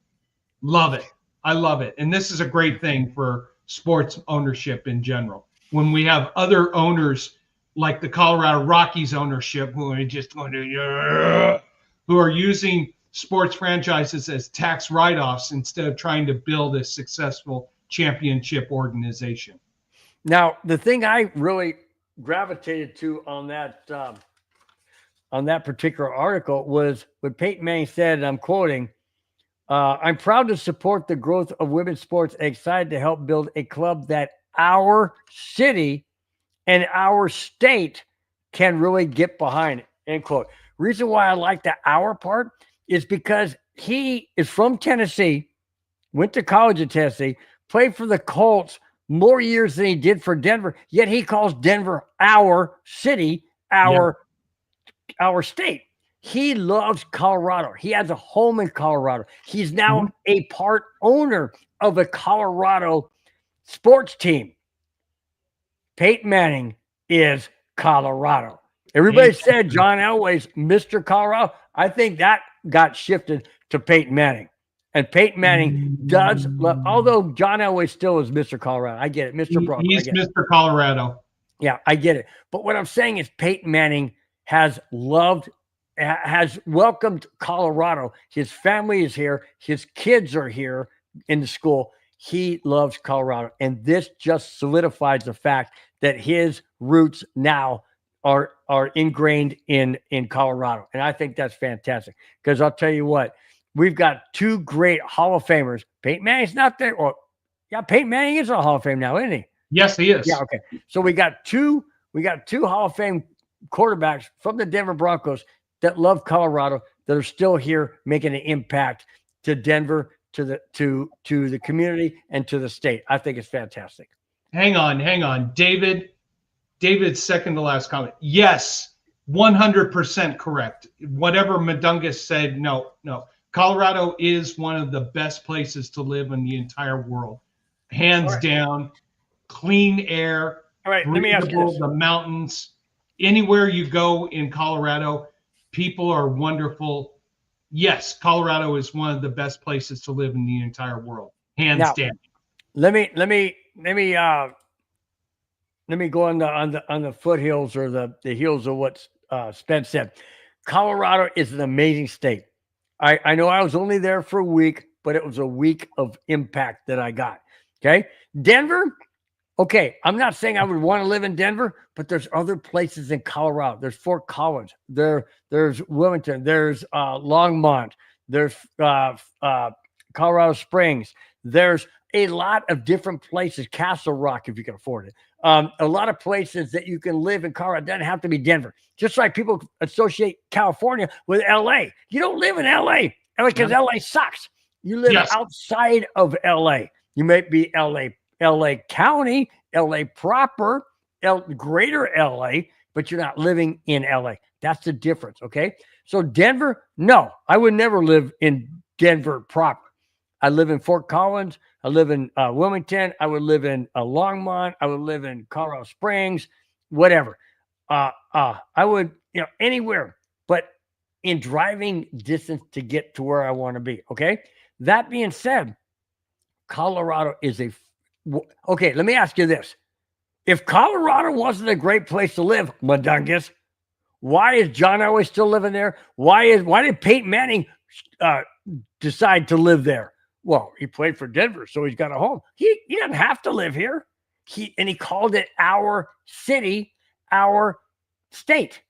Love it. I love it. And this is a great thing for sports ownership in general. When we have other owners like the Colorado Rockies ownership who are just going to, who are using sports franchises as tax write-offs instead of trying to build a successful championship organization. Now, the thing I really gravitated to on that particular article was what Peyton Manning said, and I'm quoting, "I'm proud to support the growth of women's sports and excited to help build a club that our city and our state can really get behind," end quote. Reason why I like the "our" part is because he is from Tennessee, went to college in Tennessee, played for the Colts more years than he did for Denver, yet he calls Denver our city, our our state. He loves Colorado. He has a home in Colorado. He's now a part owner of a Colorado sports team. Peyton Manning is Colorado. Everybody said John Elway's Mr. Colorado. I think that got shifted to Peyton Manning. And Peyton Manning does love, although John Elway still is Mr. Colorado. I get it. Mr. Bronco. He's Mr. Colorado. Yeah, I get it. But what I'm saying is Peyton Manning has welcomed Colorado. His family is here. His kids are here in the school. He loves Colorado. And this just solidifies the fact that his roots now are ingrained in Colorado. And I think that's fantastic. Because I'll tell you what, we've got two great Hall of Famers. Peyton Manning's not there. Or yeah, Peyton Manning is a Hall of Fame now, isn't he? Yes, he is. Yeah, okay. So we got two Hall of Fame quarterbacks from the Denver Broncos that love Colorado, that are still here making an impact to Denver, to the community, and to the state. I think it's fantastic. Hang on. David's second to last comment. Yes, 100% correct. Whatever Madungus said, no. Colorado is one of the best places to live in the entire world. Hands down, clean air. All right, let me ask you this. The mountains. Anywhere you go in Colorado, people are wonderful. Yes, Colorado is one of the best places to live in the entire world. Hands down. Let me go on the foothills or the heels of what Spence said. Colorado is an amazing state. I know I was only there for a week, but it was a week of impact that I got. Okay. Denver. Okay. I'm not saying I would want to live in Denver, but there's other places in Colorado. There's Fort Collins. There's Wilmington. There's Longmont. There's Colorado Springs. There's a lot of different places. Castle Rock, if you can afford it. A lot of places that you can live in Colorado. It doesn't have to be Denver. Just like people associate California with LA. You don't live in LA because LA sucks. You live outside of LA. You might be LA County, LA proper, greater LA, but you're not living in LA. That's the difference. Okay. So Denver, no, I would never live in Denver proper. I live in Fort Collins. I live in Wilmington. I would live in Longmont. I would live in Colorado Springs, whatever. I would, anywhere, but in driving distance to get to where I want to be. Okay. That being said, Colorado is okay. Let me ask you this. If Colorado wasn't a great place to live, Madungus, why is John Elway still living there? Why did Peyton Manning decide to live there? Well, he played for Denver, so he's got a home. He doesn't have to live here. He called it our city, our state.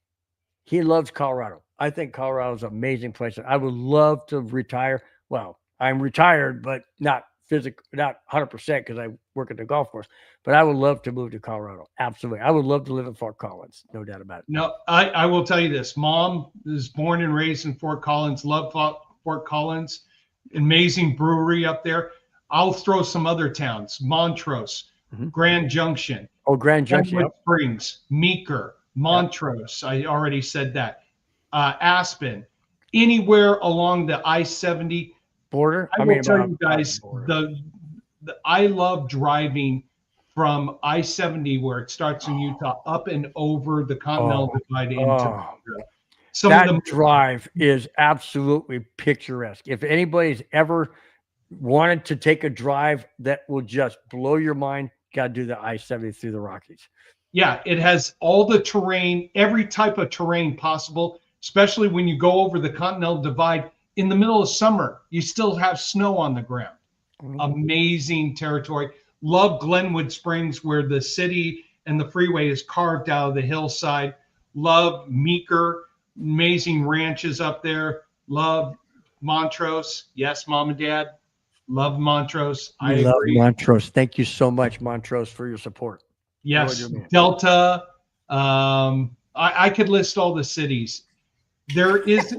He loves Colorado. I think Colorado is an amazing place. I would love to retire. Well, I'm retired, but not 100% because I work at the golf course. But I would love to move to Colorado. Absolutely. I would love to live in Fort Collins. No doubt about it. No, I will tell you this. Mom is born and raised in Fort Collins. Love Fort Collins. Amazing brewery up there. I'll throw some other towns. Montrose, Grand Junction. Oh, Grand Junction. Redwood Springs, Meeker, Montrose. I already said that. Aspen. Anywhere along the I-70 border. I will tell you guys, I love driving from I-70 where it starts in Utah up and over the Continental Divide into that drive is absolutely picturesque. If anybody's ever wanted to take a drive that will just blow your mind, got to do the I-70 through the Rockies. Yeah, it has all the terrain, every type of terrain possible, especially when you go over the Continental Divide. In the middle of summer, you still have snow on the ground. Amazing territory. Love Glenwood Springs, where the city and the freeway is carved out of the hillside. Love Meeker, amazing ranches up there. Love Montrose. Yes, Mom and Dad. Love Montrose. I agree. Montrose. Thank you so much, Montrose, for your support. Yes, Delta. I could list all the cities. There is,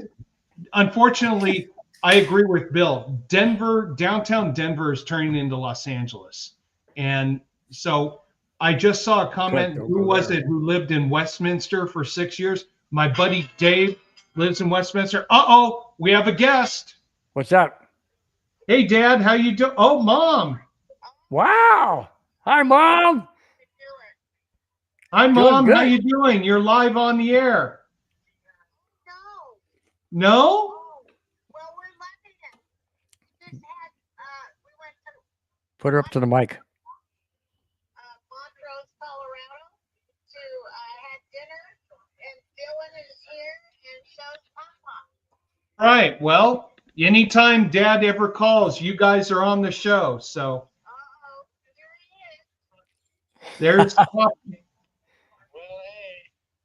unfortunately, I agree with Bill. Denver, downtown Denver is turning into Los Angeles. And so I just saw a comment. Who was it who lived in Westminster for 6 years? My buddy Dave lives in Westminster. Uh-oh, we have a guest. What's up? Hey, Dad, how you doing? Oh, Mom. Wow. Hi, Mom. Hi, Doing Mom. good. How you doing? You're live on the air. No. No? Well, we're loving it. We just had, we went to Put her up to the mic. Montrose, Colorado to have dinner, and Dylan is here, and so's Papa. All right. Well, anytime Dad ever calls, you guys are on the show. So Uh-oh, here he is. there's Well, hey.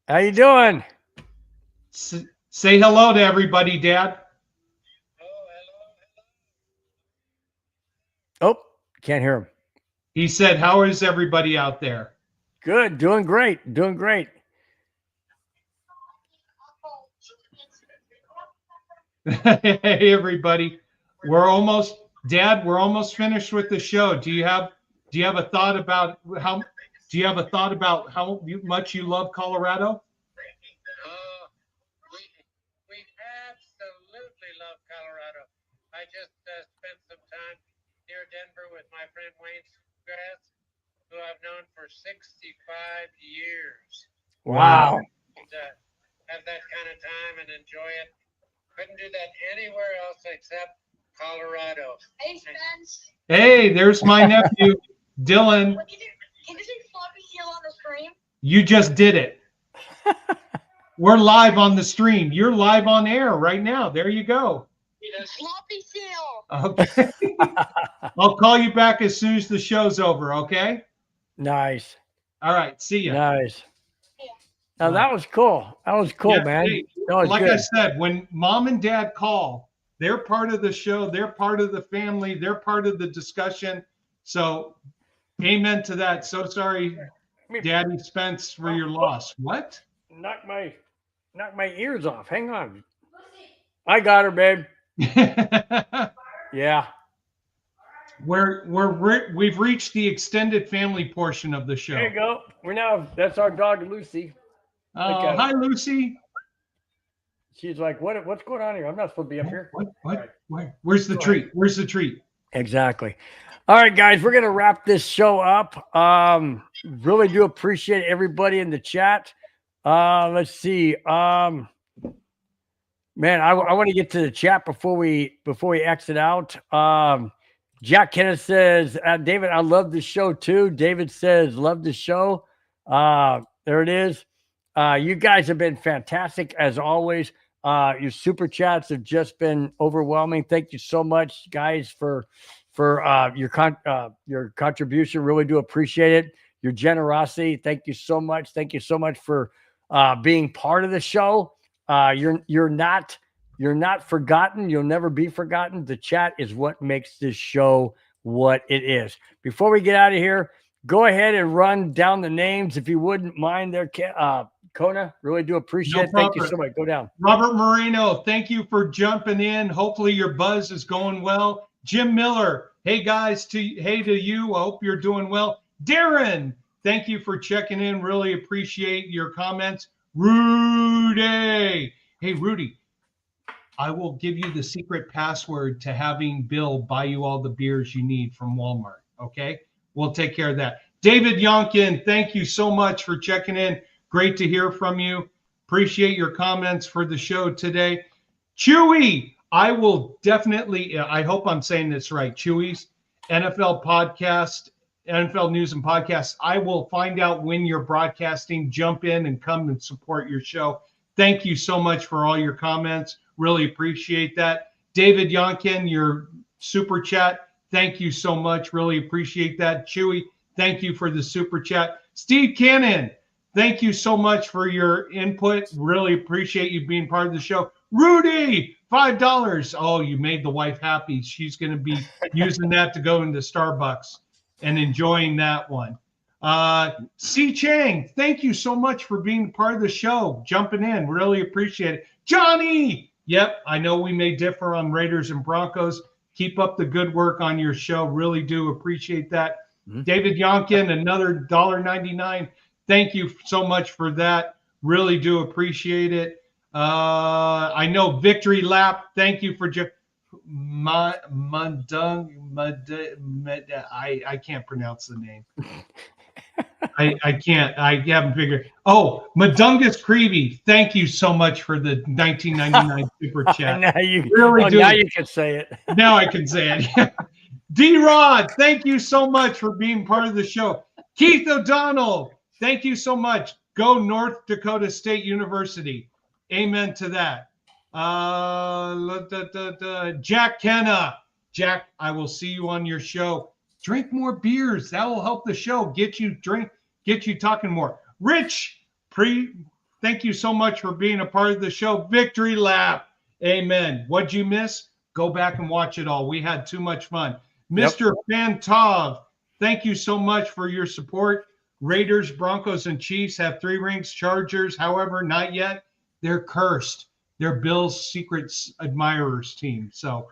How you doing? say hello to everybody, Dad. Oh, can't hear him. He said, how is everybody out there? Good. Doing great. Doing great. Hey, everybody. We're almost finished with the show. Do you have a thought about how much you love Colorado? We absolutely love Colorado. I just spent some time near Denver with my friend Wayne Grass, who I've known for 65 years. Wow. And, have that kind of time and enjoy it. Couldn't do that anywhere else except Colorado. Hey, Spence. Hey, there's my nephew, Dylan. Can you say floppy heel on the stream? You just did it. We're live on the stream. You're live on air right now. There you go. Floppy heel. Okay. I'll call you back as soon as the show's over, okay? Nice. All right. See ya. Nice. Now that was cool. That was cool, Yeah, man. hey, That was like good. I said, when Mom and Dad call, they're part of the show. They're part of the family. They're part of the discussion. So amen to that. So sorry, Daddy Spence, for your loss. What? Knock my ears off. Hang on. I got her, babe. Yeah. We've reached the extended family portion of the show. There you go. That's our dog Lucy. Okay. Hi, Lucy. She's like, what's going on here? I'm not supposed to be up here. What? Where's the treat? Where's the treat? Exactly. All right, guys, we're gonna wrap this show up. Really do appreciate everybody in the chat. Let's see. Man, I want to get to the chat before we exit out. Jack Kenneth says, David, I love the show too. David says, love the show. There it is. You guys have been fantastic as always. Your super chats have just been overwhelming. Thank you so much, guys, for your contribution. Really do appreciate it. Your generosity. Thank you so much. Thank you so much for being part of the show. You're not forgotten. You'll never be forgotten. The chat is what makes this show what it is. Before we get out of here, go ahead and run down the names if you wouldn't mind there, KONA. Really do appreciate it. Thank you so much. Go down. Robert Moreno, thank you for jumping in. Hopefully your buzz is going well. Jim Miller, hey guys, hey to you. I hope you're doing well. Darren, thank you for checking in. Really appreciate your comments. Rudy, hey Rudy, I will give you the secret password to having Bill buy you all the beers you need from Walmart. Okay, we'll take care of that. David Yonkin, thank you so much for checking in. Great to hear from you. Appreciate your comments for the show today. Chewy, I will definitely, I hope I'm saying this right, Chewy's NFL podcast, NFL News and Podcasts. I will find out when you're broadcasting, jump in and come and support your show. Thank you so much for all your comments. Really appreciate that. David Yonkin, your super chat. Thank you so much. Really appreciate that. Chewy, thank you for the super chat. Steve Cannon, thank you so much for your input. Really appreciate you being part of the show. Rudy, $5. Oh, you made the wife happy. She's going to be using that to go into Starbucks and enjoying that one. C. Chang, thank you so much for being part of the show, jumping in. Really appreciate it. Johnny, yep, I know we may differ on Raiders and Broncos. Keep up the good work on your show. Really do appreciate that. Mm-hmm. David Yonkin, another $1.99. Thank you so much for that. Really do appreciate it. I know Victory Lap. Thank you for I can't pronounce the name. I can't. I haven't figured. Oh, Madungus Creevy. Thank you so much for the 1999 super chat. Now you Now you can say it. Now I can say it. D-Rod, thank you so much for being part of the show. Keith O'Donnell, thank you so much. Go North Dakota State University. Amen to that. Jack Kenna. Jack, I will see you on your show. Drink more beers. That will help the show. Get you talking more. Rich, thank you so much for being a part of the show. Victory Lap. Amen. What'd you miss? Go back and watch it all. We had too much fun. Mr. Fantov, thank you so much for your support. Raiders, Broncos, and Chiefs have 3 rings. Chargers, however, not yet. They're cursed. They're Bill's secret admirers team. So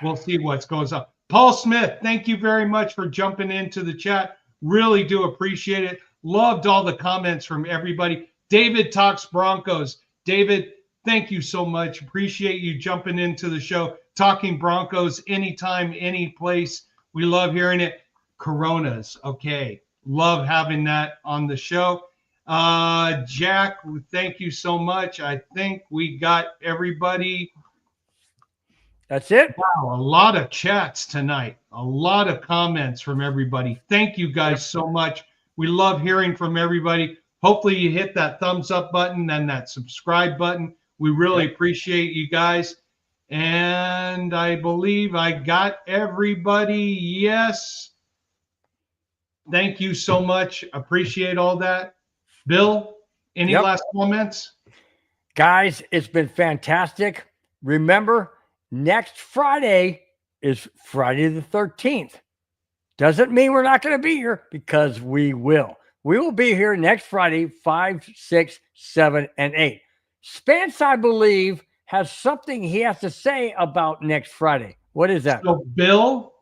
we'll see what's going on. Paul Smith, thank you very much for jumping into the chat. Really do appreciate it. Loved all the comments from everybody. David Talks Broncos. David, thank you so much. Appreciate you jumping into the show. Talking Broncos anytime, any place. We love hearing it. Coronas. Okay. Love having that on the show. Jack, thank you so much. I think we got everybody. That's it. Wow, a lot of chats tonight. A lot of comments from everybody. Thank you guys so much. We love hearing from everybody. Hopefully you hit that thumbs up button and that subscribe button. We really appreciate you guys. And I believe I got everybody. Yes. Thank you so much. Appreciate all that. Bill, any last comments? Guys, it's been fantastic. Remember, next Friday is Friday the 13th. Doesn't mean we're not going to be here, because we will. We will be here next Friday, 5, 6, 7, and 8. Spence, I believe, has something he has to say about next Friday. What is that? So, Bill,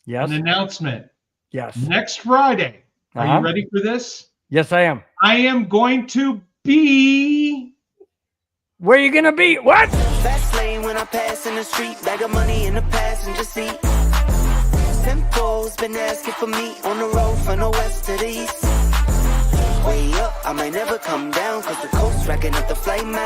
yes, an announcement. Yes. Next Friday. Are you ready for this? Yes, I am. I am going to be. Where are you going to be? What? Fast lane when I pass in the street. Bag of money in the passenger seat. Simcoe's been asking for me on the road from the west to the east. Way up, I might never come down, cause the coast racking up the flame out.